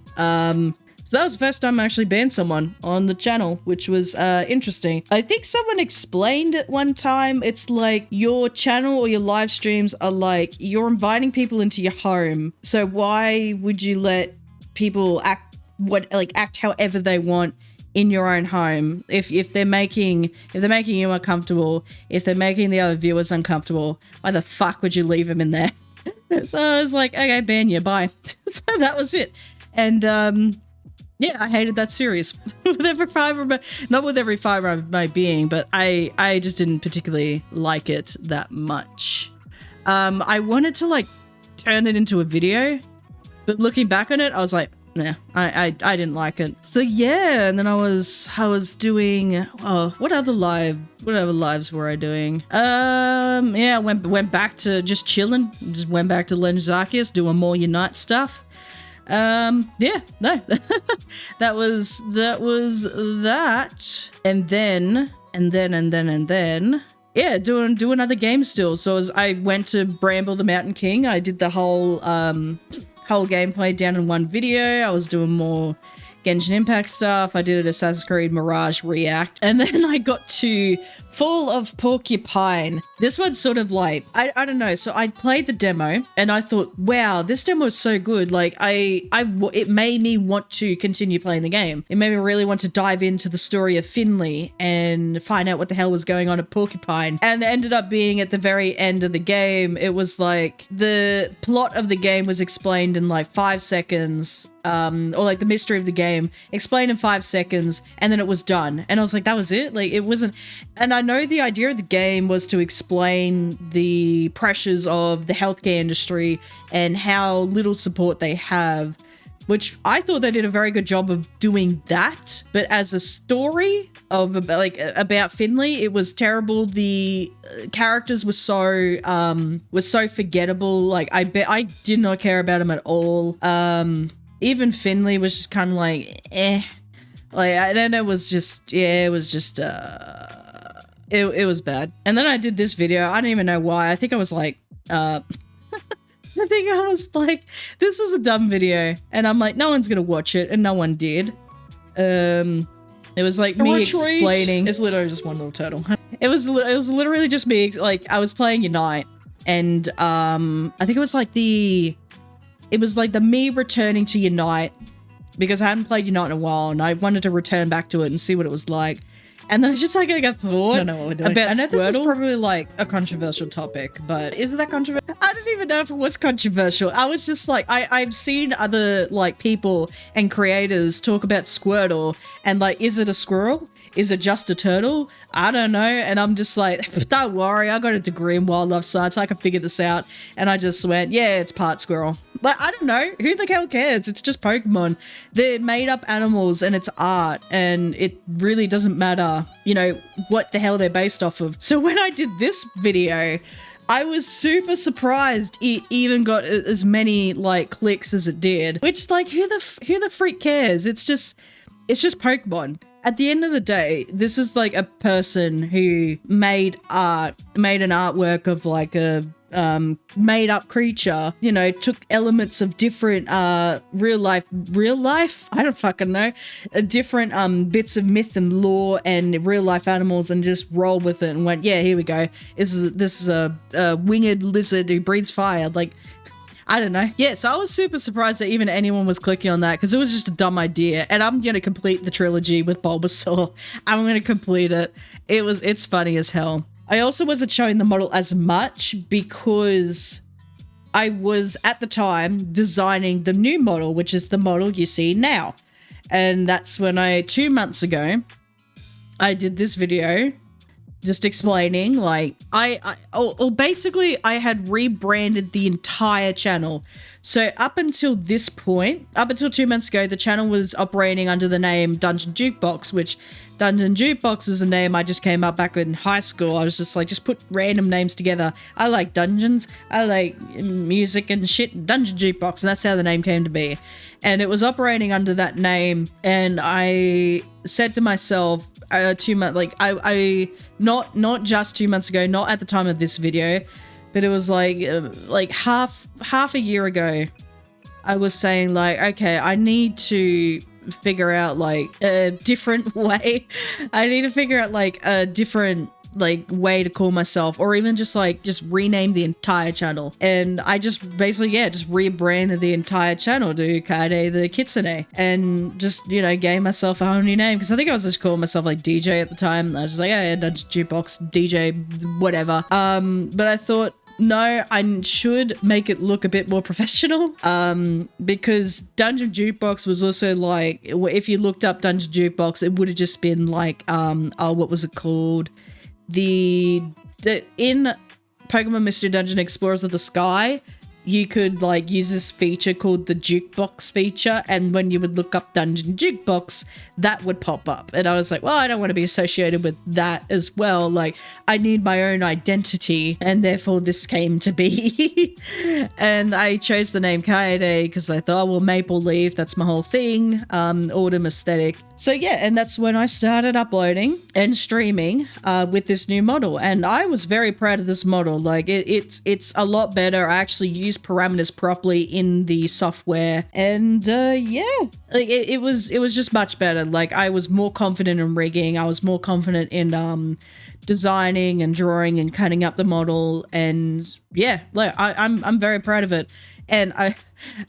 So that was the first time I actually banned someone on the channel, which was interesting. I think someone explained it one time. It's like your channel or your live streams are like, you're inviting people into your home. So why would you let people act however they want in your own home? If they're making you uncomfortable, if they're making the other viewers uncomfortable, why the fuck would you leave them in there? So I was like, okay, ban you, bye. So that was it. And yeah, I hated that series with every fiber, not with every fiber of my being, but I just didn't particularly like it that much. I wanted to like turn it into a video, but looking back on it, I was like, nah, I didn't like it. So yeah, and then I was doing, what other lives were I doing? Yeah, went back to just chilling. Just went back to Legends Arceus, doing more Unite stuff. Yeah, no, that was that. And then, yeah, doing other games still. So I went to Bramble the Mountain King. I did the whole gameplay down in one video. I was doing more Genshin Impact stuff. I did Assassin's Creed Mirage React. And then I got to Fall of Porcupine. This one's sort of like, I don't know. So I played the demo and I thought, wow, this demo is so good. Like it made me want to continue playing the game. It made me really want to dive into the story of Finley and find out what the hell was going on at Porcupine. And it ended up being at the very end of the game. It was like the plot of the game was explained in like 5 seconds. or like the mystery of the game explained in 5 seconds, and then it was done. And I was like, that was it? Like, it wasn't. And I know the idea of the game was to explain the pressures of the healthcare industry and how little support they have, which I thought they did a very good job of doing that. But as a story of about Finley, it was terrible. The characters were so forgettable. Like, I did not care about him at all. Even Finley was just kind of like, eh. Like, I don't know, it was just, it was bad. And then I did this video. I don't even know why. I think I was like, I think I was like, this is a dumb video. And I'm like, no one's going to watch it. And no one did. It was like me explaining. It's literally just one little turtle. It was literally just me. Like, I was playing Unite. And I think it was like the me returning to Unite. Because I hadn't played Unite in a while. And I wanted to return back to it and see what it was like. And then I just like a thought I don't know what we're doing. About I know Squirtle. This is probably like a controversial topic, but isn't that controversial? I don't even know if it was controversial. I was just like, I've seen other like people and creators talk about Squirtle and like, is it a squirrel? Is it just a turtle? I don't know. And I'm just like, don't worry, I got a degree in wildlife science. I can figure this out. And I just went, yeah, it's part squirrel. Like, I don't know. Who the hell cares? It's just Pokemon. They're made up animals and it's art. And it really doesn't matter, you know, what the hell they're based off of. So when I did this video, I was super surprised it even got as many like clicks as it did. Which, like, who the freak cares? It's just Pokemon. At the end of the day, this is like a person who made an artwork of like a made up creature, you know, took elements of different real life, I don't fucking know, different bits of myth and lore and real life animals and just rolled with it and went, yeah, here we go. This is a winged lizard who breathes fire. Like, I don't know. Yeah, so I was super surprised that even anyone was clicking on that because it was just a dumb idea. And I'm going to complete the trilogy with Bulbasaur. I'm going to complete it. It's funny as hell. I also wasn't showing the model as much because I was, at the time, designing the new model, which is the model you see now. And that's when 2 months ago, I did this video just explaining, like, basically I had rebranded the entire channel. So up until this point, up until 2 months ago, the channel was operating under the name Dungeon Jukebox, which Dungeon Jukebox was a name I just came up back in high school. I was just like, just put random names together. I like dungeons, I like music and shit, Dungeon Jukebox, and that's how the name came to be. And it was operating under that name, and I said to myself, 2 months, like, I not just 2 months ago, not at the time of this video, but it was like half a year ago, I was saying, like, okay, I need to figure out like a different way. I need to figure out like a different like way to call myself, or even just rename the entire channel. And I just basically, just rebranded the entire channel to Kaede the Kitsune, and just, you know, gave myself a whole new name, because I think I was just calling myself like DJ at the time. I was just like, yeah, Dungeon Jukebox, DJ, whatever. But I thought, no, I should make it look a bit more professional, because Dungeon Jukebox was also like, if you looked up Dungeon Jukebox, it would have just been like, what was it called? In Pokemon Mystery Dungeon Explorers of the Sky, you could like use this feature called the Jukebox feature, and when you would look up Dungeon Jukebox, that would pop up. And I was like, well, I don't want to be associated with that as well. Like, I need my own identity, and therefore this came to be. And I chose the name Kaede because I thought, well, maple leaf, that's my whole thing, autumn aesthetic. So yeah, and that's when I started uploading and streaming with this new model, and I was very proud of this model. Like, it's a lot better. I actually used parameters properly in the software, and like it was just much better. Like, I was more confident in rigging, I was more confident in designing and drawing and cutting up the model, and yeah, like I'm very proud of it. And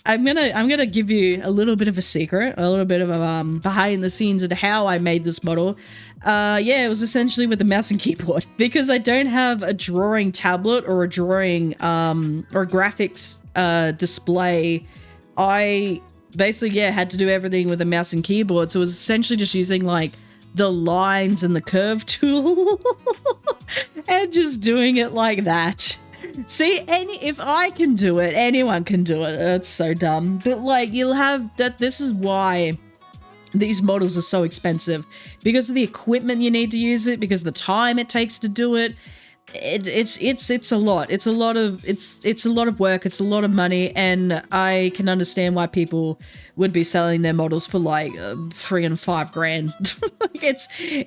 I'm gonna give you a little bit of a secret, a little bit of a behind the scenes of how I made this model. It was essentially with a mouse and keyboard, because I don't have a drawing tablet or a drawing or graphics display. I basically, yeah, had to do everything with a mouse and keyboard. So it was essentially just using like the lines and the curve tool and just doing it like that. See, if I can do it, anyone can do it. It's so dumb. But like, you'll have that. This is why these models are so expensive, because of the equipment you need to use it, because of the time it takes to do it. It's a lot. It's a lot of work. It's a lot of money, and I can understand why people would be selling their models for like $3,000 and $5,000. Like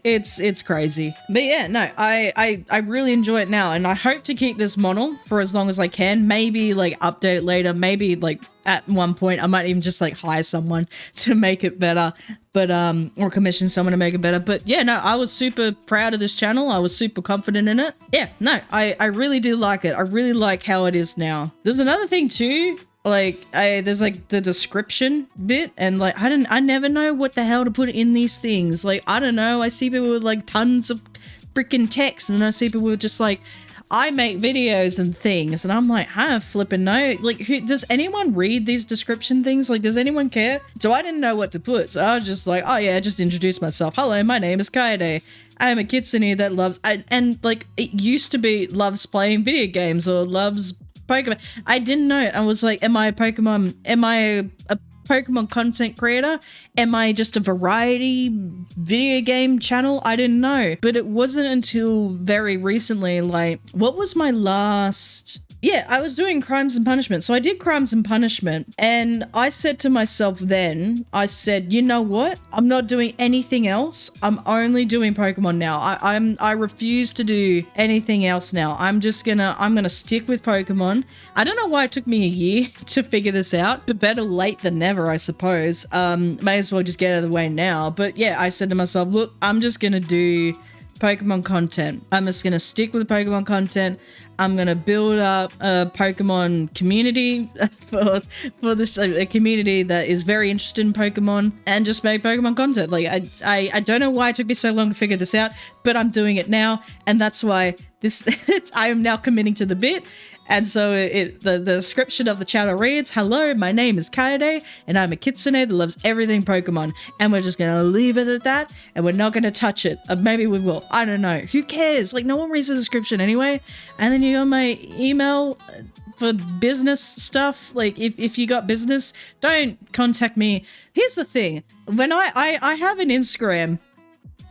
it's crazy. But yeah, no, I really enjoy it now, and I hope to keep this model for as long as I can. Maybe like update it later. Maybe like at one point I might even just like hire someone to make it better, but or commission someone to make it better. But yeah, no, I was super proud of this channel. I was super confident in it. Yeah, no, I really do like it. I really like how it is now. There's another thing too, like there's like the description bit, and like I never know what the hell to put in these things. Like, I don't know, I see people with like tons of freaking text, and then I see people with just like, I make videos and things, and I'm like, I don't flipping know. Like, does anyone read these description things? Like, does anyone care? So I didn't know what to put, so I was just like, oh yeah, just introduce myself. Hello, my name is Kaede. I'm a kitsune that loves, and like, it used to be loves playing video games or loves Pokemon. I didn't know. I was like, am I a Pokemon content creator? Am I just a variety video game channel? I didn't know. But it wasn't until very recently, like, what was my last... Yeah, I was doing Crimes and Punishment. So I did Crimes and Punishment, and I said to myself then, I said, you know what? I'm not doing anything else. I'm only doing Pokemon now. I refuse to do anything else now. I'm gonna stick with Pokemon. I don't know why it took me a year to figure this out, but better late than never, I suppose. May as well just get out of the way now. But yeah, I said to myself, look, I'm just gonna do Pokemon content. I'm just gonna stick with Pokemon content. I'm gonna build up a Pokemon community for this, a community that is very interested in Pokemon, and just make Pokemon content. Like, I don't know why it took me so long to figure this out, but I'm doing it now, and that's why I am now committing to the bit. And so the description of the channel reads, hello, my name is Kaede, and I'm a kitsune that loves everything Pokemon. And we're just going to leave it at that, and we're not going to touch it. Maybe we will. I don't know. Who cares? Like, no one reads the description anyway. And then you got my email for business stuff. Like, if you got business, don't contact me. Here's the thing. When I have an Instagram,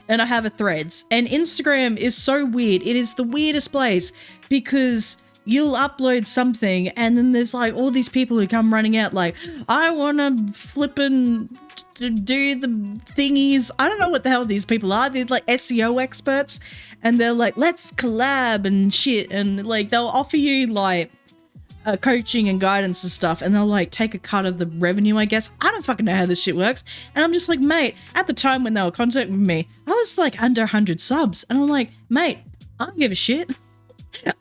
and I have a Threads, and Instagram is so weird. It is the weirdest place, because you'll upload something, and then there's like all these people who come running out like, I want to flippin' do the thingies. I don't know what the hell these people are. They're like SEO experts, and they're like, let's collab and shit, and like they'll offer you like coaching and guidance and stuff, and they'll like take a cut of the revenue, I guess. I don't fucking know how this shit works. And I'm just like, mate, at the time when they were contacting me, I was like under 100 subs, and I'm like, mate, I don't give a shit.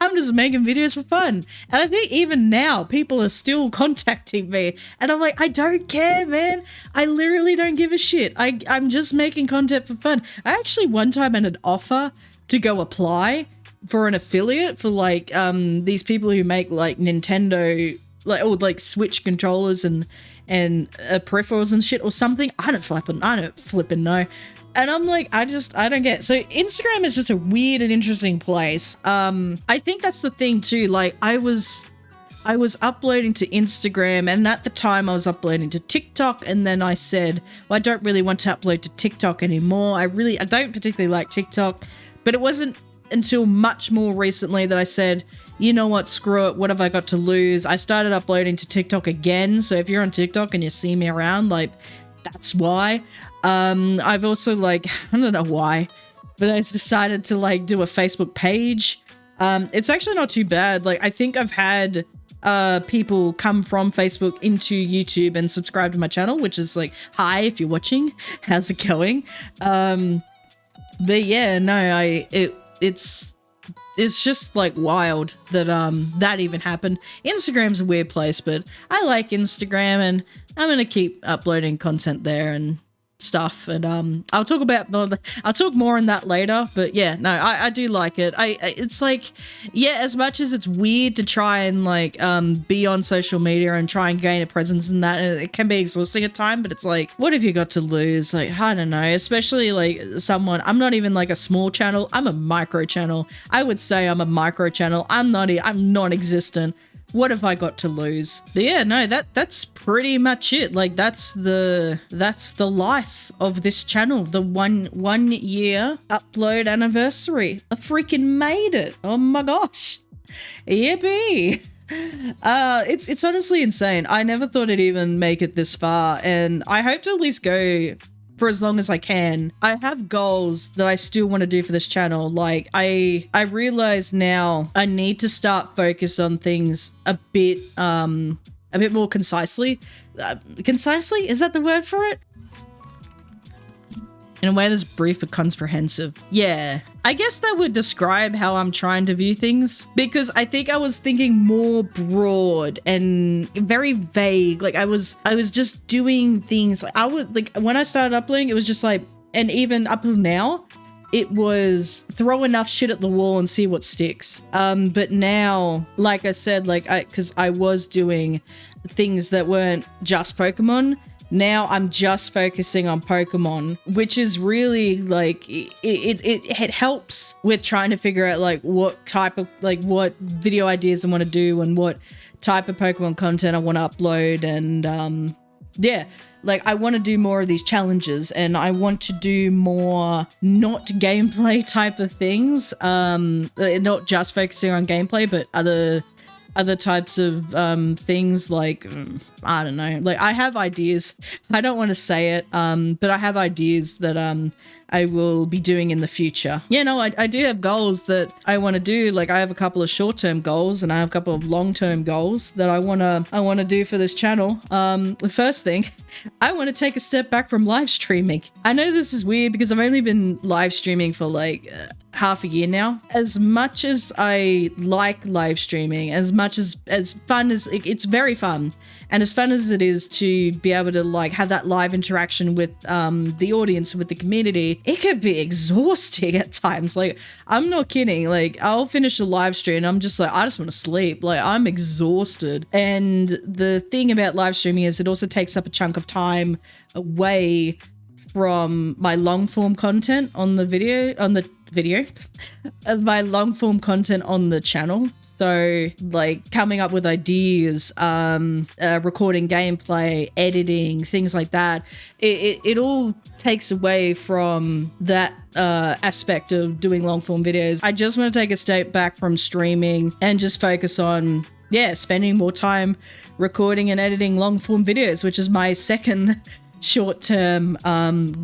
I'm just making videos for fun. And I think even now people are still contacting me, and I'm like, I don't care, man. I literally don't give a shit. I'm just making content for fun. I actually one time had an offer to go apply for an affiliate for like these people who make like Nintendo like Switch controllers and peripherals and shit or something. I don't flipping know. And I'm like, I don't get it. So Instagram is just a weird and interesting place. I think that's the thing too. Like, I was uploading to Instagram, and at the time I was uploading to TikTok, and then I said, well, I don't really want to upload to TikTok anymore. I don't particularly like TikTok, but it wasn't until much more recently that I said, you know what, screw it, what have I got to lose? I started uploading to TikTok again. So if you're on TikTok and you see me around, like, that's why. I've also like, I don't know why, but I decided to like do a Facebook page. It's actually not too bad. Like, I think I've had people come from Facebook into YouTube and subscribe to my channel, which is like, hi, if you're watching, how's it going? But yeah, no, it's just like wild that that even happened. Instagram's a weird place, but I like Instagram, and I'm gonna keep uploading content there, and stuff, and I'll talk about I'll talk more on that later. But yeah, no, I do like it. It's like, yeah, as much as it's weird to try and like be on social media and try and gain a presence in that, it can be exhausting at times, but it's like, what have you got to lose? Like, I don't know, especially like someone, I'm not even like a small channel, I'm a micro channel. I would say I'm a micro channel. I'm non-existent. What have I got to lose? But yeah, no, that's pretty much it. Like that's the life of this channel. The one year upload anniversary. I freaking made it. Oh my gosh. Yippee. It's honestly insane. I never thought I'd even make it this far, and I hope to at least go for as long as I can. I have goals that I still want to do for this channel. Like I realize now I need to start focus on things a bit more concisely. Concisely? Is that the word for it? In a way that's brief but comprehensive. Yeah. I guess that would describe how I'm trying to view things, because I think I was thinking more broad and very vague. Like I was just doing things. Like I would, like when I started uploading, it was just like, and even up till now, it was throw enough shit at the wall and see what sticks. But now, like I said, like because I was doing things that weren't just Pokemon. Now I'm just focusing on Pokemon, which is really like, it helps with trying to figure out like what type of, like what video ideas I want to do and what type of Pokemon content I want to upload. And yeah, like I want to do more of these challenges, and I want to do more not gameplay type of things. Not just focusing on gameplay, but other types of things, like I don't know, like I have ideas. I don't want to say it, but I have ideas that I will be doing in the future. Yeah, no, I do have goals that I want to do. Like I have a couple of short-term goals and I have a couple of long-term goals that I want to do for this channel. The first thing, I want to take a step back from live streaming. I know this is weird because I've only been live streaming for like half a year now. As much as I like live streaming, as much as fun as it's very fun, and as fun as it is to be able to like have that live interaction with the audience, with the community, it could be exhausting at times. Like I'm not kidding. Like I'll finish a live stream and I'm just like, I just want to sleep. Like I'm exhausted. And the thing about live streaming is it also takes up a chunk of time away from my long form content on the video, my long form content on the channel. So like coming up with ideas, recording gameplay, editing, things like that, it all takes away from that aspect of doing long form videos. I just want to take a step back from streaming and just focus on, yeah, spending more time recording and editing long form videos, which is my second short-term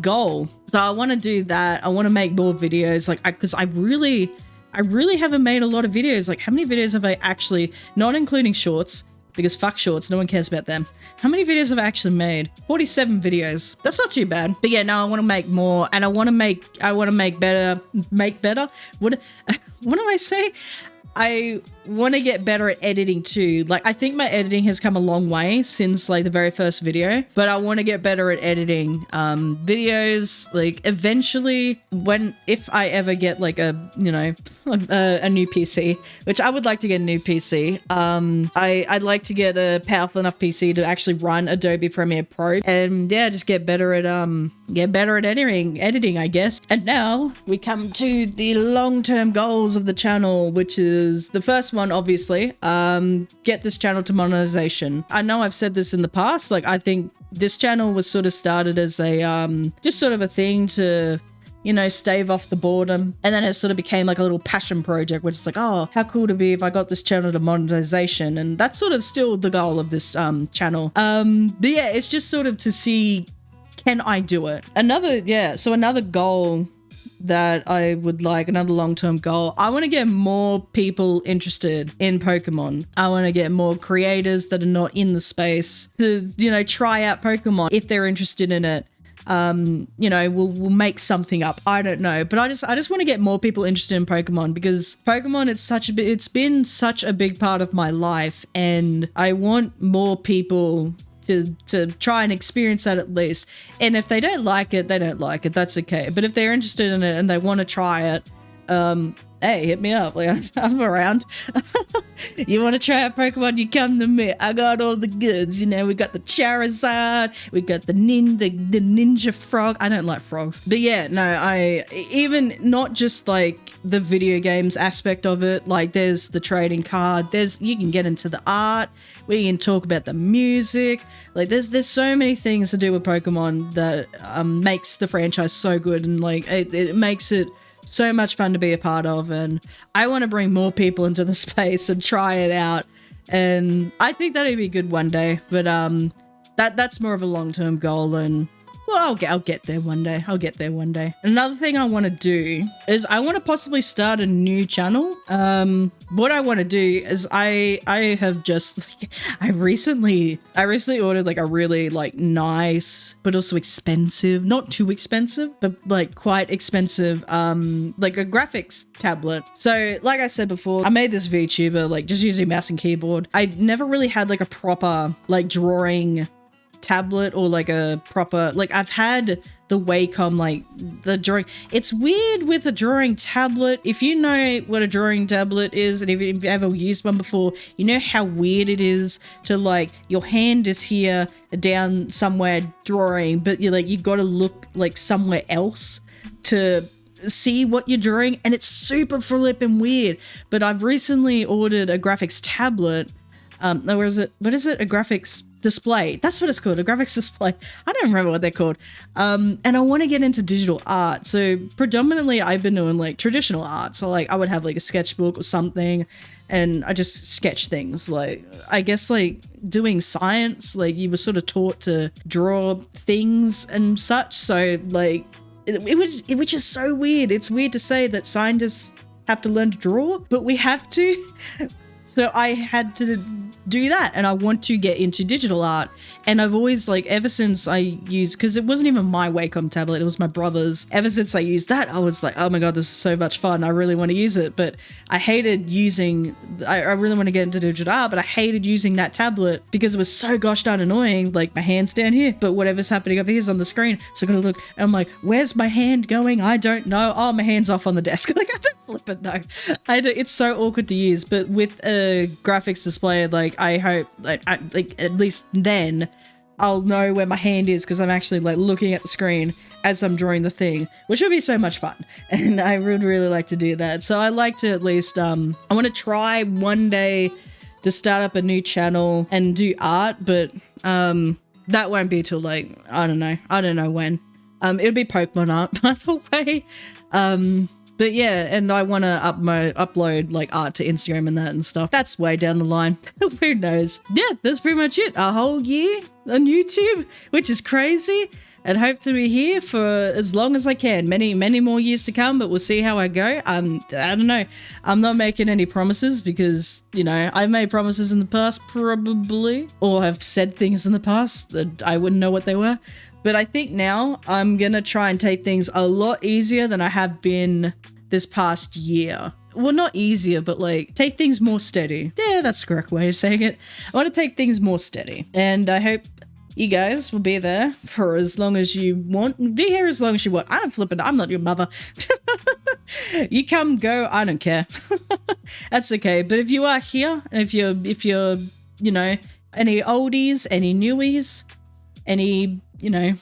goal. So I want to do that. I want to make more videos, like because I really haven't made a lot of videos. Like how many videos have I actually, not including shorts, because fuck shorts, no one cares about them. How many videos have I actually made? 47 videos. That's not too bad. But yeah, no, I want to make more, and I want to make better. What do I say? I want to get better at editing too. Like I think my editing has come a long way since like the very first video, but I want to get better at editing videos. Like eventually, if I ever get like a new PC, which I would like to get a new PC. I'd like to get a powerful enough PC to actually run Adobe Premiere Pro, and yeah, just get better at editing, I guess. And now we come to the long-term goals of the channel, which is the first one, obviously, get this channel to monetization. I know I've said this in the past, like I think this channel was sort of started as a just sort of a thing to, you know, stave off the boredom, and then it sort of became like a little passion project, which is like, oh, how cool to be if I got this channel to monetization. And that's sort of still the goal of this channel. But yeah, it's just sort of to see, can I do it? Another goal that I would like, another long-term goal, I want to get more people interested in Pokemon. I want to get more creators that are not in the space to, you know, try out Pokemon if they're interested in it. You know, we'll make something up. I don't know, but I just want to get more people interested in Pokemon, because Pokemon, it's been such a big part of my life, and I want more people to try and experience that at least. And if they don't like it, they don't like it. That's okay. But if they're interested in it and they want to try it, hey, hit me up. Like, I'm around. You want to try a Pokemon? You come to me. I got all the goods. You know, we got the Charizard, we got the Ninja Frog. I don't like frogs, but yeah, no, I even not just like the video games aspect of it. Like, there's the trading card. You can get into the art. We can talk about the music. Like, there's so many things to do with Pokemon that makes the franchise so good, and like it makes it so much fun to be a part of, and I want to bring more people into the space and try it out, and I think that'd be good one day, but that's more of a long-term goal, and well, I'll get there one day. I'll get there one day. Another thing I want to do is I want to possibly start a new channel. What I want to do is I recently ordered like a really like nice but also expensive, not too expensive, but like quite expensive like a graphics tablet. So like I said before, I made this VTuber like just using mouse and keyboard. I never really had like a proper like drawing tablet or like a proper, like I've had the Wacom, like the drawing. It's weird with a drawing tablet. If you know what a drawing tablet is, and if you've ever used one before, you know how weird it is to like your hand is here down somewhere drawing, but you got to look like somewhere else to see what you're drawing, and it's super flippin' weird. But I've recently ordered a graphics tablet. What is it? A graphics display. That's what it's called, a graphics display. I don't remember what they're called. And I want to get into digital art. So predominantly I've been doing like traditional art. So like I would have like a sketchbook or something and I just sketch things. Like I guess like doing science, like you were sort of taught to draw things and such. So like which is so weird. It's weird to say that scientists have to learn to draw, but we have to. So I had to do that, and I want to get into digital art. And I've always, like, ever since I used, because it wasn't even my Wacom tablet, it was my brother's. Ever since I used that, I was like, oh my god, this is so much fun. I really want to use it. But I hated using, I really want to get into digital art, but I hated using that tablet because it was so gosh darn annoying. Like, my hand's down here, but whatever's happening over here is on the screen. So I'm going to look, and I'm like, where's my hand going? I don't know. Oh, my hand's off on the desk. Like, I don't flip it, no. It's so awkward to use. But with a graphics display, like, I hope, like at least then I'll know where my hand is because I'm actually like looking at the screen as I'm drawing the thing, which would be so much fun. And I would really like to do that. So I like to at least, I want to try one day to start up a new channel and do art, but that won't be till like, I don't know when. It'll be Pokemon art, by the way. But yeah, and I want to upload like art to Instagram and that and stuff. That's way down the line. Who knows? Yeah, that's pretty much it. A whole year on YouTube, which is crazy. And hope to be here for as long as I can. Many, many more years to come, but we'll see how I go. I don't know. I'm not making any promises because, you know, I've made promises in the past probably, or have said things in the past that I wouldn't know what they were. But I think now I'm going to try and take things a lot easier than I have been this past year. Well, not easier, but like take things more steady. Yeah, that's the correct way of saying it. I want to take things more steady. And I hope you guys will be there for as long as you want. Be here as long as you want. I don't flip it. I'm not your mother. You come, go. I don't care. That's okay. But if you are here, and if you're, you know, any oldies, any newies, any, you know,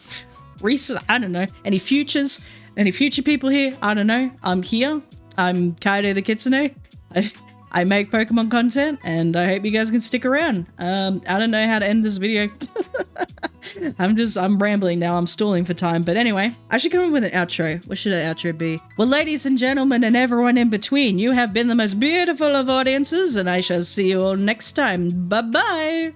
recent, I don't know, any future people here, I don't know, I'm here. I'm Kaede the Kitsune. I make Pokemon content, and I hope you guys can stick around. I don't know how to end this video. I'm rambling now. I'm stalling for time. But anyway, I should come up with an outro. What should an outro be? Well, ladies and gentlemen, and everyone in between, you have been the most beautiful of audiences, and I shall see you all next time. Bye-bye.